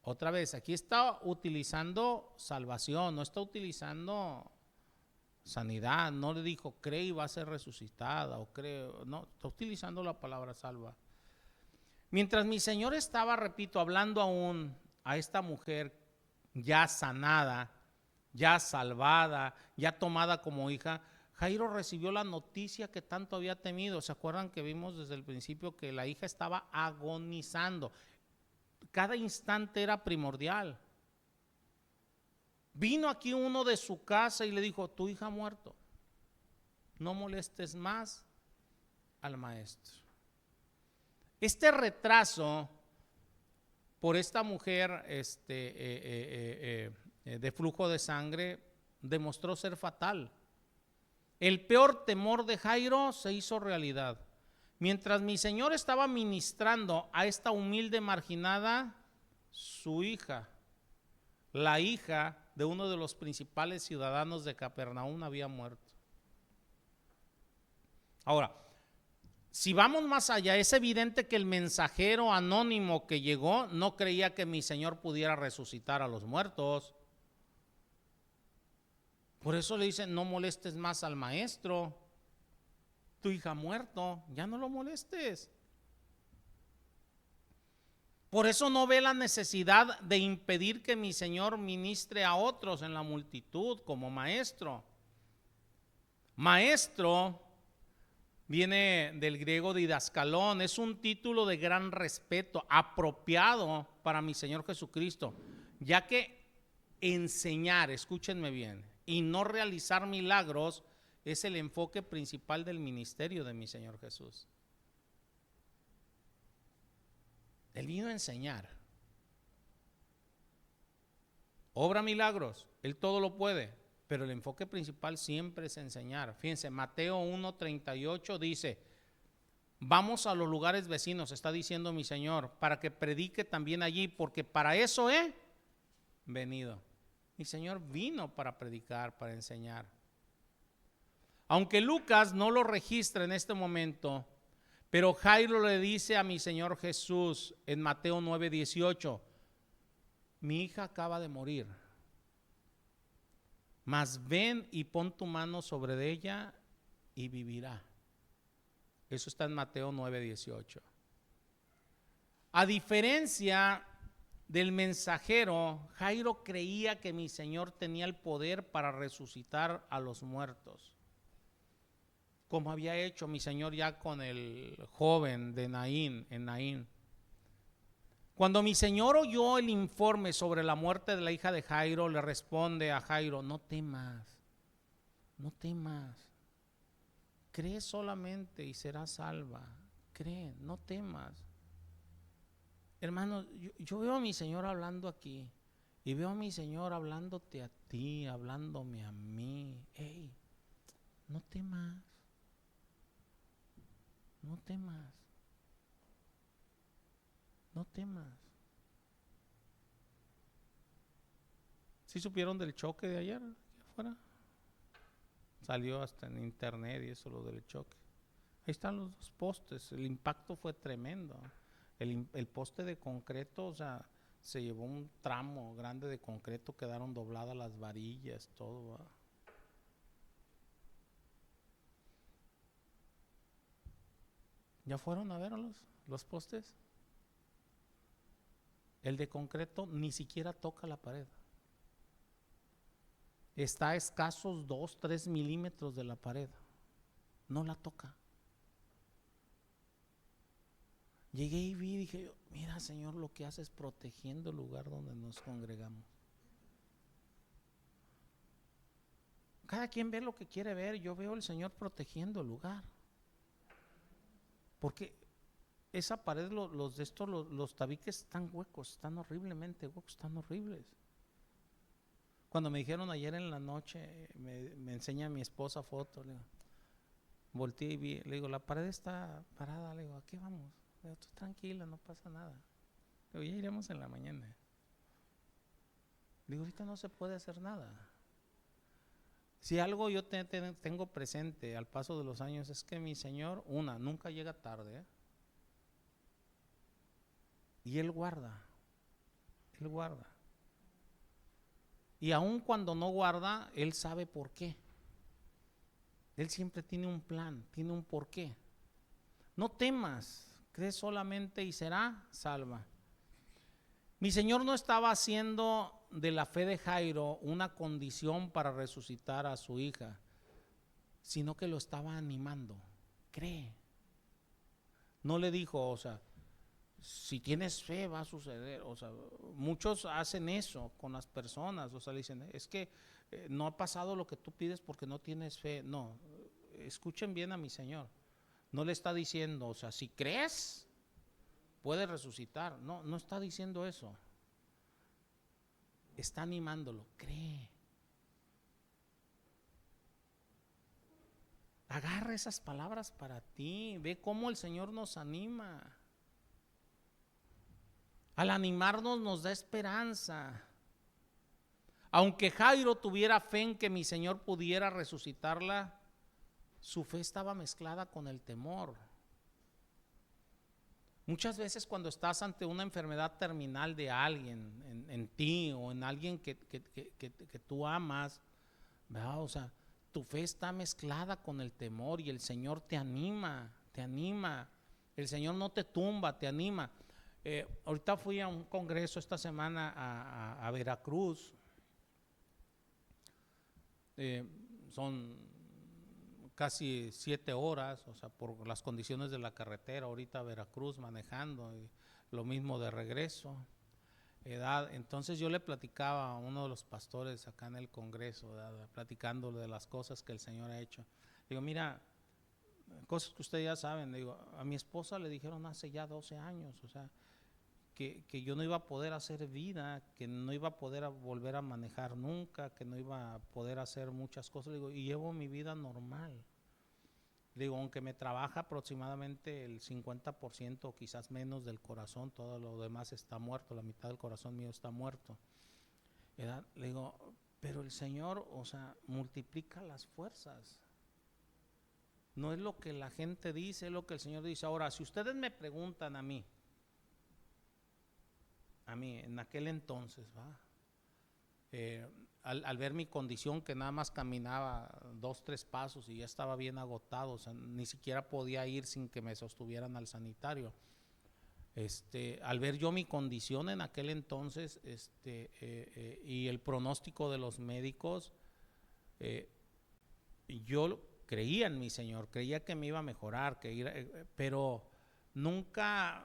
Otra vez, aquí está utilizando salvación, no está utilizando sanidad. No le dijo, cree y va a ser resucitada, o cree, no, está utilizando la palabra salva. Mientras mi Señor estaba, repito, hablando aún a esta mujer ya sanada, ya salvada, ya tomada como hija, Jairo recibió la noticia que tanto había temido. ¿Se acuerdan que vimos desde el principio que la hija estaba agonizando? Cada instante era primordial. Vino aquí uno de su casa y le dijo, tu hija ha muerto. No molestes más al maestro. Este retraso por esta mujer de flujo de sangre demostró ser fatal. El peor temor de Jairo se hizo realidad. Mientras mi Señor estaba ministrando a esta humilde marginada, su hija, la hija de uno de los principales ciudadanos de Capernaum, había muerto. Ahora, si vamos más allá, es evidente que el mensajero anónimo que llegó no creía que mi Señor pudiera resucitar a los muertos. Por eso le dicen, no molestes más al maestro. Tu hija ha muerto, ya no lo molestes. Por eso no ve la necesidad de impedir que mi Señor ministre a otros en la multitud como maestro. Maestro viene del griego didascalón, es un título de gran respeto, apropiado para mi Señor Jesucristo, ya que enseñar, escúchenme bien, y no realizar milagros es el enfoque principal del ministerio de mi Señor Jesús. Él vino a enseñar. Obra milagros, Él todo lo puede, pero el enfoque principal siempre es enseñar. Fíjense, Mateo 1:38 dice, vamos a los lugares vecinos, está diciendo mi Señor, para que predique también allí, porque para eso he venido. Mi Señor vino para predicar, para enseñar. Aunque Lucas no lo registra en este momento, pero Jairo le dice a mi Señor Jesús en Mateo 9:18, mi hija acaba de morir, mas ven y pon tu mano sobre ella y vivirá. Eso está en Mateo 9:18. A diferencia del mensajero, Jairo creía que mi Señor tenía el poder para resucitar a los muertos, como había hecho mi Señor ya con el joven de Naín, en Naín. Cuando mi Señor oyó el informe sobre la muerte de la hija de Jairo, le responde a Jairo, no temas, no temas, cree solamente y serás salva, cree, no temas. Hermano, yo veo a mi Señor hablando aquí y veo a mi Señor hablándote a ti, hablándome a mí. Hey, no temas, no temas, no temas. ¿Sí supieron del choque de ayer aquí afuera? Salió hasta en internet y eso, lo del choque. Ahí están los dos postes, el impacto fue tremendo. El poste de concreto, o sea, se llevó un tramo grande de concreto, quedaron dobladas las varillas, todo. ¿Verdad? ¿Ya fueron a ver los postes? El de concreto ni siquiera toca la pared. Está a escasos 2-3 milímetros de la pared. No la toca. Llegué y vi y dije, mira Señor, lo que haces protegiendo el lugar donde nos congregamos. Cada quien ve lo que quiere ver. Yo veo al Señor protegiendo el lugar. Porque esa pared, los tabiques están huecos, están horriblemente huecos, están horribles. Cuando me dijeron ayer en la noche, me enseña mi esposa foto, le digo, volteé y vi, le digo, la pared está parada, le digo, ¿a qué vamos? Le digo, tú tranquila, no pasa nada. Le digo, ya iremos en la mañana. Le digo, ahorita no se puede hacer nada. Si algo yo tengo presente al paso de los años es que mi Señor, nunca llega tarde, y Él guarda. Y aun cuando no guarda, Él sabe por qué. Él siempre tiene un plan, tiene un porqué. No temas, cree solamente y será salva. Mi Señor no estaba haciendo de la fe de Jairo una condición para resucitar a su hija, sino que lo estaba animando. Cree. No le dijo, o sea, si tienes fe va a suceder. O sea, muchos hacen eso con las personas. O sea, le dicen, es que no ha pasado lo que tú pides porque no tienes fe. No, escuchen bien a mi Señor. No le está diciendo, o sea, si crees, puedes resucitar. No, no está diciendo eso. Está animándolo. Cree. Agarra esas palabras para ti. Ve cómo el Señor nos anima. Al animarnos nos da esperanza. Aunque Jairo tuviera fe en que mi Señor pudiera resucitarla, su fe estaba mezclada con el temor. Muchas veces cuando estás ante una enfermedad terminal de alguien, en ti o en alguien que tú amas, ¿verdad? O sea, tu fe está mezclada con el temor y el Señor te anima. El Señor no te tumba, te anima. Ahorita fui a un congreso esta semana a Veracruz. Son casi 7 horas, o sea, por las condiciones de la carretera, ahorita a Veracruz manejando, y lo mismo de regreso. edad. Entonces yo le platicaba a uno de los pastores acá en el Congreso, ¿verdad? Platicándole de las cosas que el Señor ha hecho. Digo, mira, cosas que ustedes ya saben. Digo, a mi esposa le dijeron hace ya 12 años, o sea, que yo no iba a poder hacer vida, que no iba a poder volver a manejar nunca, que no iba a poder hacer muchas cosas. Le digo, y llevo mi vida normal. Le digo, aunque me trabaja aproximadamente el 50% o quizás menos del corazón, todo lo demás está muerto, la mitad del corazón mío está muerto. ¿Verdad? Le digo, pero el Señor, o sea, multiplica las fuerzas. No es lo que la gente dice, es lo que el Señor dice. Ahora, si ustedes me preguntan a mí en aquel entonces, ¿va? Al ver mi condición, que nada más caminaba 2, 3 pasos y ya estaba bien agotado, o sea, ni siquiera podía ir sin que me sostuvieran al sanitario. Al ver yo mi condición en aquel entonces, y el pronóstico de los médicos, yo creía en mi Señor, creía que me iba a mejorar, pero nunca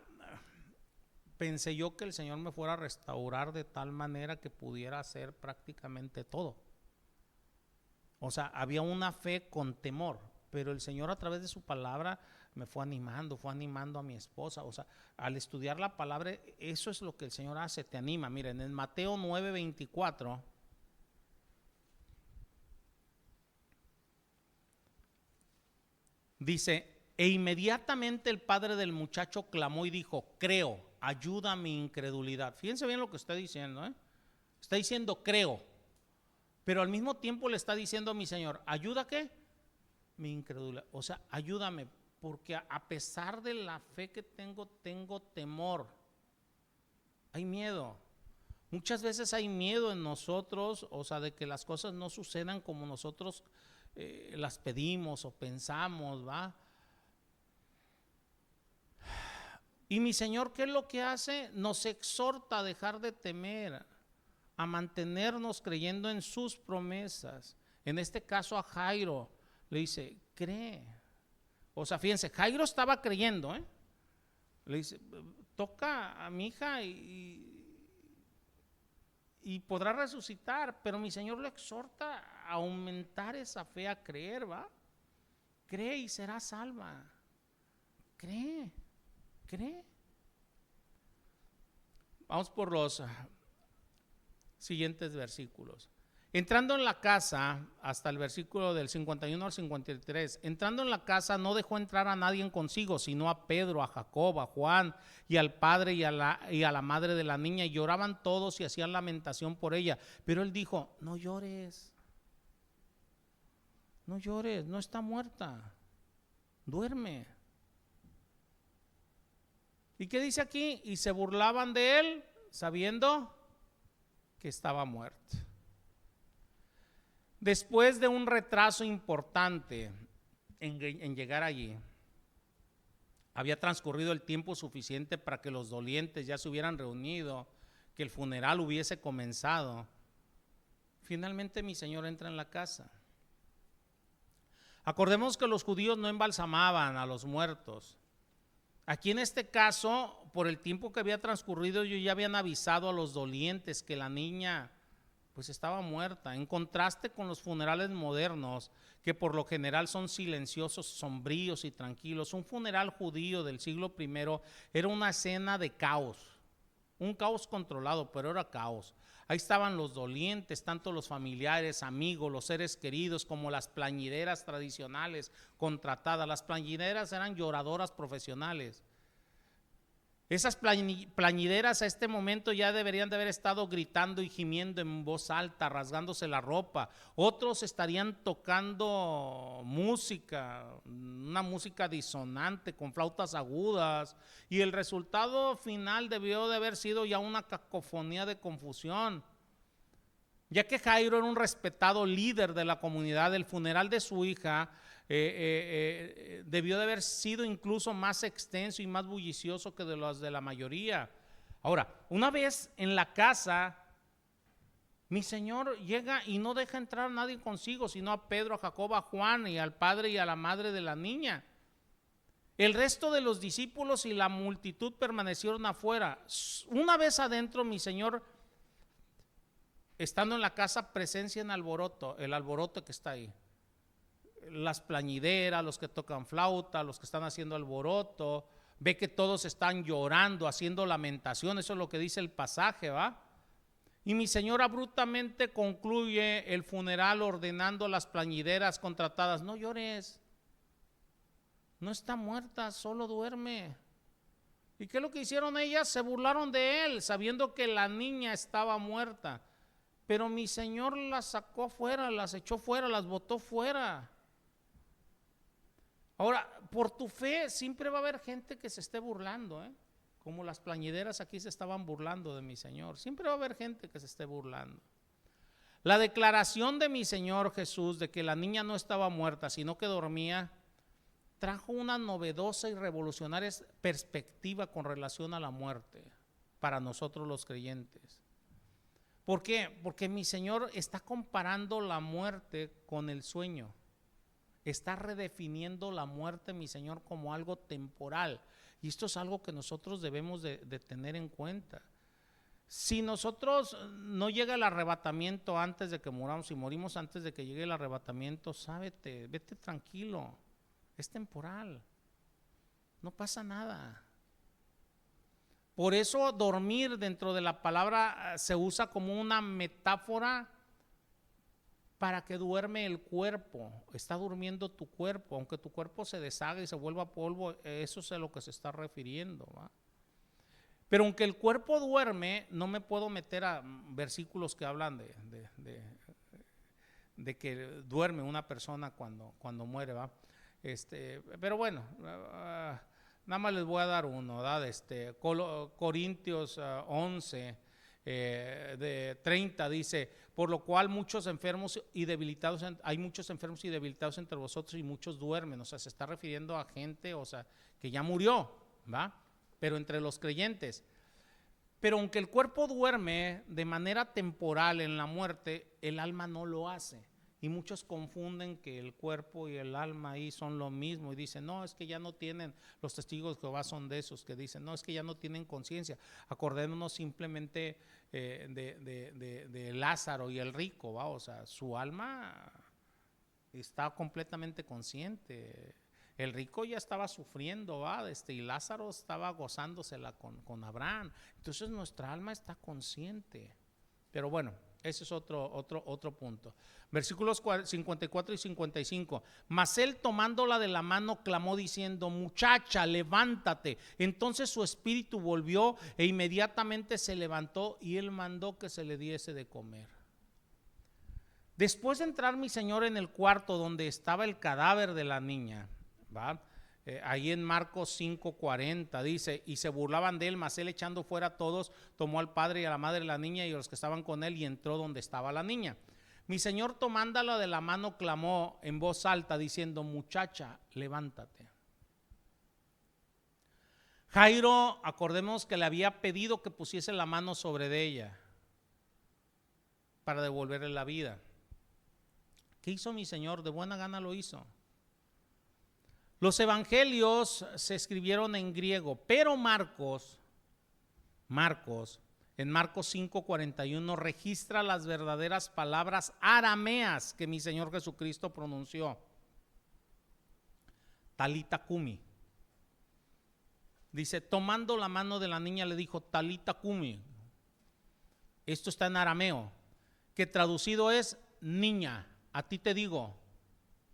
pensé yo que el Señor me fuera a restaurar de tal manera que pudiera hacer prácticamente todo. O sea, había una fe con temor, pero el Señor a través de su palabra me fue animando a mi esposa. O sea, al estudiar la palabra, eso es lo que el Señor hace, te anima. Miren, en Mateo 9:24 dice, e inmediatamente el padre del muchacho clamó y dijo, creo, ayuda a mi incredulidad. Fíjense bien lo que está diciendo, ¿eh? Está diciendo creo, pero al mismo tiempo le está diciendo a mi Señor, ¿ayuda qué? Mi incredulidad. O sea, ayúdame, porque a pesar de la fe que tengo temor. Hay miedo. Muchas veces hay miedo en nosotros, o sea, de que las cosas no sucedan como nosotros las pedimos o pensamos, ¿va? Y mi Señor, ¿qué es lo que hace? Nos exhorta a dejar de temer, a mantenernos creyendo en sus promesas. En este caso a Jairo le dice, cree. O sea, fíjense, Jairo estaba creyendo, ¿eh? Le dice, toca a mi hija y podrá resucitar, pero mi Señor le exhorta a aumentar esa fe, a creer, ¿va? Cree y será salva. Cree. Vamos por los siguientes versículos. Entrando en la casa, hasta el versículo del 51 al 53, entrando en la casa no dejó entrar a nadie consigo, sino a Pedro, a Jacob, a Juan y al padre y a la madre de la niña, y lloraban todos y hacían lamentación por ella. Pero él dijo, no llores, no está muerta, duerme. ¿Y qué dice aquí? Y se burlaban de él, sabiendo que estaba muerto. Después de un retraso importante en llegar allí, había transcurrido el tiempo suficiente para que los dolientes ya se hubieran reunido, que el funeral hubiese comenzado. Finalmente mi Señor entra en la casa. Acordemos que los judíos no embalsamaban a los muertos. Aquí en este caso, por el tiempo que había transcurrido, ellos ya habían avisado a los dolientes que la niña pues estaba muerta, en contraste con los funerales modernos, que por lo general son silenciosos, sombríos y tranquilos. Un funeral judío del siglo I era una escena de caos, un caos controlado, pero era caos. Ahí estaban los dolientes, tanto los familiares, amigos, los seres queridos, como las plañideras tradicionales contratadas. Las plañideras eran lloradoras profesionales. Esas plañideras a este momento ya deberían de haber estado gritando y gimiendo en voz alta, rasgándose la ropa. Otros estarían tocando música, una música disonante con flautas agudas, y el resultado final debió de haber sido ya una cacofonía de confusión. Ya que Jairo era un respetado líder de la comunidad, el funeral de su hija debió de haber sido incluso más extenso y más bullicioso que de los de la mayoría. Ahora, una vez en la casa, mi Señor llega y no deja entrar a nadie consigo, sino a Pedro, a Jacob, a Juan y al padre y a la madre de la niña. El resto de los discípulos y la multitud permanecieron afuera. Una vez adentro, mi Señor, estando en la casa, presencia en el alboroto que está ahí. Las plañideras, los que tocan flauta, los que están haciendo alboroto, ve que todos están llorando, haciendo lamentación, eso es lo que dice el pasaje, ¿va? Y mi Señor abruptamente concluye el funeral ordenando a las plañideras contratadas: no llores, no está muerta, solo duerme. ¿Y qué es lo que hicieron ellas? Se burlaron de él, sabiendo que la niña estaba muerta. Pero mi Señor las sacó fuera, las echó fuera, las botó fuera. Ahora, por tu fe siempre va a haber gente que se esté burlando, como las plañideras aquí se estaban burlando de mi Señor. Siempre va a haber gente que se esté burlando. La declaración de mi Señor Jesús de que la niña no estaba muerta, sino que dormía, trajo una novedosa y revolucionaria perspectiva con relación a la muerte para nosotros los creyentes. ¿Por qué? Porque mi Señor está comparando la muerte con el sueño. Está redefiniendo la muerte, mi Señor, como algo temporal. Y esto es algo que nosotros debemos de tener en cuenta. Si nosotros no llega el arrebatamiento antes de que muramos, si morimos antes de que llegue el arrebatamiento, sábete, vete tranquilo, es temporal, no pasa nada. Por eso dormir dentro de la palabra se usa como una metáfora para que duerme el cuerpo. Está durmiendo tu cuerpo, aunque tu cuerpo se deshaga y se vuelva polvo, eso es a lo que se está refiriendo, ¿va? Pero aunque el cuerpo duerme, no me puedo meter a versículos que hablan de que duerme una persona cuando muere, ¿va? Pero bueno, nada más les voy a dar uno, ¿verdad? Corintios 11, de 30 dice: por lo cual muchos enfermos y debilitados, hay muchos enfermos y debilitados entre vosotros y muchos duermen. O sea, se está refiriendo a gente, o sea, que ya murió, ¿va? Pero entre los creyentes. Pero aunque el cuerpo duerme de manera temporal en la muerte, el alma no lo hace. Y muchos confunden que el cuerpo y el alma ahí son lo mismo y dicen: no, es que ya no tienen, los testigos de Jehová son de esos que dicen: no, es que ya no tienen conciencia. Acordémonos simplemente de Lázaro y el rico, ¿va? O sea, su alma está completamente consciente. El rico ya estaba sufriendo, ¿va? Y Lázaro estaba gozándosela con Abraham. Entonces nuestra alma está consciente. Pero bueno, ese es otro punto. Versículos 54 y 55. Mas él, tomándola de la mano, clamó diciendo: muchacha, levántate. Entonces su espíritu volvió e inmediatamente se levantó, y él mandó que se le diese de comer. Después de entrar mi Señor en el cuarto donde estaba el cadáver de la niña, ¿va? Ahí en Marcos 5:40 dice: y se burlaban de él, mas él, echando fuera a todos, tomó al padre y a la madre de la niña y a los que estaban con él, y entró donde estaba la niña. Mi Señor, tomándola de la mano, clamó en voz alta diciendo: muchacha, levántate. Jairo, acordemos que le había pedido que pusiese la mano sobre ella para devolverle la vida. ¿Qué hizo mi Señor? De buena gana lo hizo. Los evangelios se escribieron en griego, pero Marcos, en Marcos 5:41 registra las verdaderas palabras arameas que mi Señor Jesucristo pronunció. Talita cumi. Dice: tomando la mano de la niña le dijo: talita cumi. Esto está en arameo, que traducido es: niña, a ti te digo,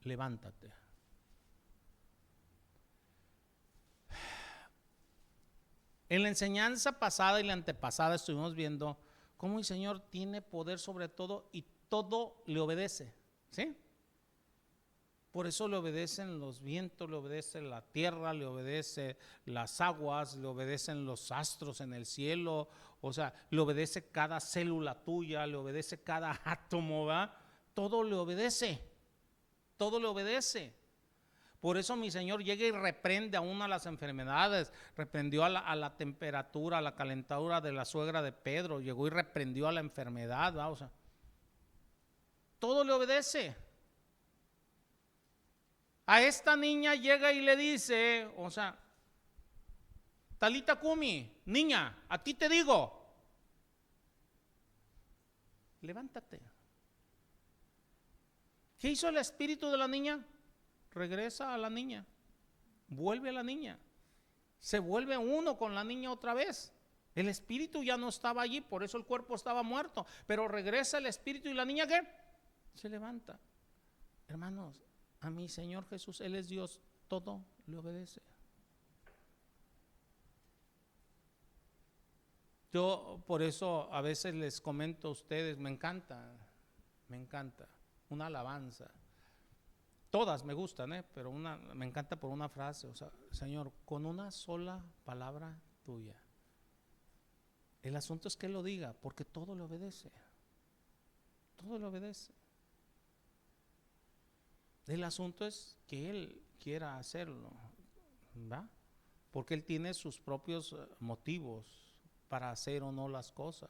levántate. En la enseñanza pasada y la antepasada estuvimos viendo cómo el Señor tiene poder sobre todo y todo le obedece, ¿sí? Por eso le obedecen los vientos, le obedece la tierra, le obedece las aguas, le obedecen los astros en el cielo, o sea, le obedece cada célula tuya, le obedece cada átomo, ¿va? Todo le obedece, todo le obedece. Por eso mi Señor llega y reprende a una de las enfermedades, reprendió a la temperatura, a la calentadura de la suegra de Pedro, llegó y reprendió a la enfermedad, ¿va? O sea, todo le obedece. A esta niña llega y le dice, o sea, Talita Kumi, niña, a ti te digo, levántate. ¿Qué hizo el espíritu de la niña? Regresa a la niña, vuelve a la niña, se vuelve uno con la niña otra vez. El espíritu ya no estaba allí, por eso el cuerpo estaba muerto, pero regresa el espíritu y la niña ¿qué? Se levanta. Hermanos, a mi Señor Jesús, Él es Dios, todo le obedece. Yo por eso a veces les comento a ustedes, me encanta una alabanza. Todas me gustan, pero me encanta por una frase, o sea, Señor, con una sola palabra tuya. El asunto es que Él lo diga, porque todo le obedece. Todo le obedece. El asunto es que Él quiera hacerlo, ¿va? Porque Él tiene sus propios motivos para hacer o no las cosas.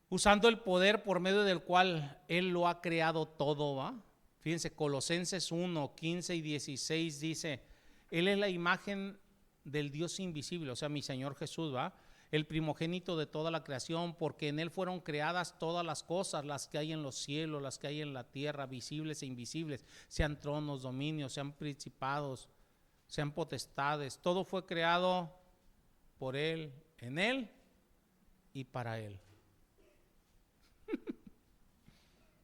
Usando el poder por medio del cual Él lo ha creado todo, ¿va? Fíjense, Colosenses 1, 15 y 16 dice, Él es la imagen del Dios invisible, o sea, mi Señor Jesús, ¿va? El primogénito de toda la creación, porque en Él fueron creadas todas las cosas, las que hay en los cielos, las que hay en la tierra, visibles e invisibles, sean tronos, dominios, sean principados, sean potestades, todo fue creado por Él, en Él y para Él.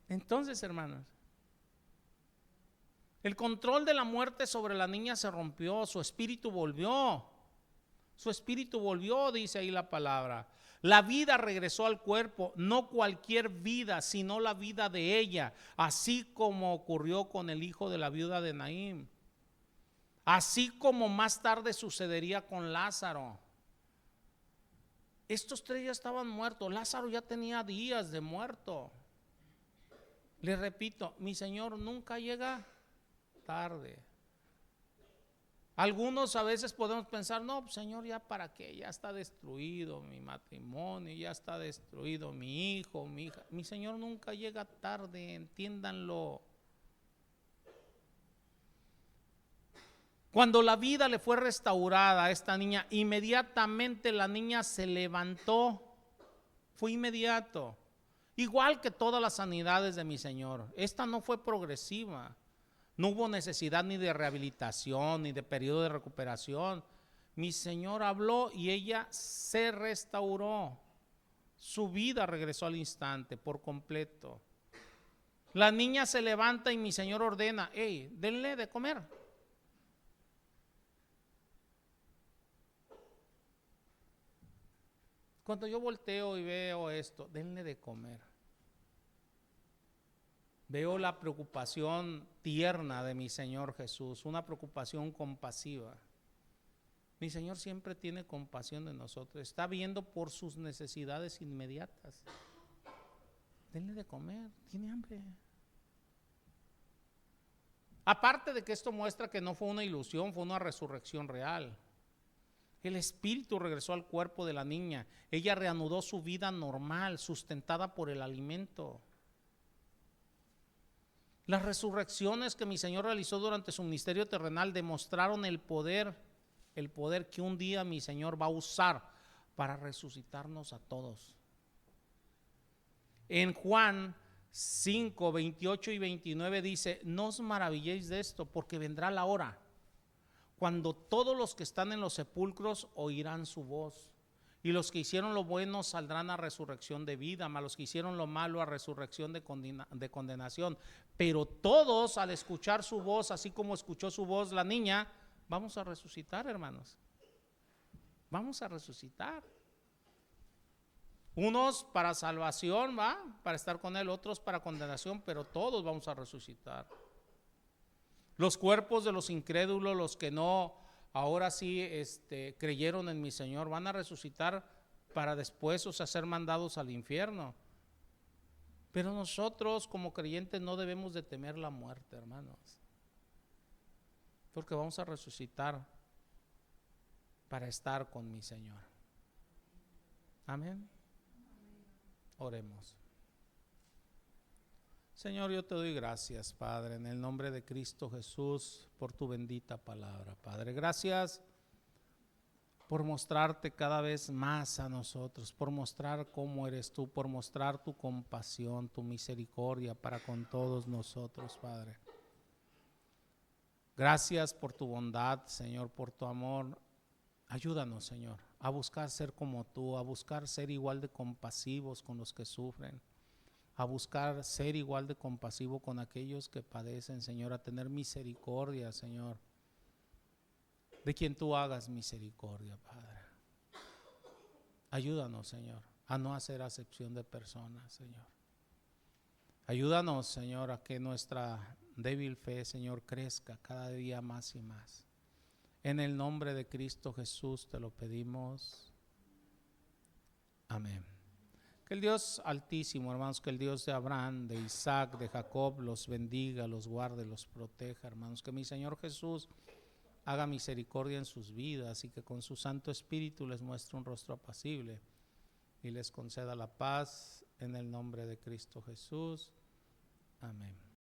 Entonces, hermanos, el control de la muerte sobre la niña se rompió, su espíritu volvió, dice ahí la palabra. La vida regresó al cuerpo, no cualquier vida, sino la vida de ella, así como ocurrió con el hijo de la viuda de Naín, así como más tarde sucedería con Lázaro. Estos tres ya estaban muertos, Lázaro ya tenía días de muerto. Les repito, mi Señor nunca llega tarde. Algunos a veces podemos pensar, no, Señor, ya para qué, ya está destruido mi matrimonio, ya está destruido mi hijo, mi hija. Mi Señor nunca llega tarde, entiéndanlo. Cuando la vida le fue restaurada a esta niña, inmediatamente la niña se levantó, fue inmediato. Igual que todas las sanidades de mi Señor, esta no fue progresiva. No hubo necesidad ni de rehabilitación, ni de periodo de recuperación. Mi Señor habló y ella se restauró. Su vida regresó al instante, por completo. La niña se levanta y mi Señor ordena, hey, denle de comer. Cuando yo volteo y veo esto, denle de comer. Veo la preocupación tierna de mi Señor Jesús, una preocupación compasiva. Mi Señor siempre tiene compasión de nosotros, está viendo por sus necesidades inmediatas. Denle de comer, tiene hambre. Aparte de que esto muestra que no fue una ilusión, fue una resurrección real. El espíritu regresó al cuerpo de la niña, ella reanudó su vida normal, sustentada por el alimento. Las resurrecciones que mi Señor realizó durante su ministerio terrenal demostraron el poder que un día mi Señor va a usar para resucitarnos a todos. En Juan 5, 28 y 29 dice, no os maravilléis de esto, porque vendrá la hora cuando todos los que están en los sepulcros oirán su voz, y los que hicieron lo bueno saldrán a resurrección de vida, mas los que hicieron lo malo a resurrección de condenación. Pero todos, al escuchar su voz, así como escuchó su voz la niña, vamos a resucitar, hermanos. Vamos a resucitar. Unos para salvación, ¿va? Para estar con Él, otros para condenación, pero todos vamos a resucitar. Los cuerpos de los incrédulos, los que no, ahora sí creyeron en mi Señor, van a resucitar para después, ser mandados al infierno. Pero nosotros como creyentes no debemos de temer la muerte, hermanos, porque vamos a resucitar para estar con mi Señor. Amén. Oremos. Señor, yo te doy gracias, Padre, en el nombre de Cristo Jesús, por tu bendita palabra, Padre. Gracias por mostrarte cada vez más a nosotros, por mostrar cómo eres tú, por mostrar tu compasión, tu misericordia para con todos nosotros, Padre. Gracias por tu bondad, Señor, por tu amor. Ayúdanos, Señor, a buscar ser como tú, a buscar ser igual de compasivos con los que sufren, a buscar ser igual de compasivo con aquellos que padecen, Señor, a tener misericordia, Señor, de quien tú hagas misericordia, Padre. Ayúdanos, Señor, a no hacer acepción de personas, Señor. Ayúdanos, Señor, a que nuestra débil fe, Señor, crezca cada día más y más. En el nombre de Cristo Jesús te lo pedimos. Amén. Que el Dios altísimo, hermanos, que el Dios de Abraham, de Isaac, de Jacob, los bendiga, los guarde, los proteja, hermanos. Que mi Señor Jesús haga misericordia en sus vidas y que con su Santo Espíritu les muestre un rostro apacible y les conceda la paz en el nombre de Cristo Jesús. Amén.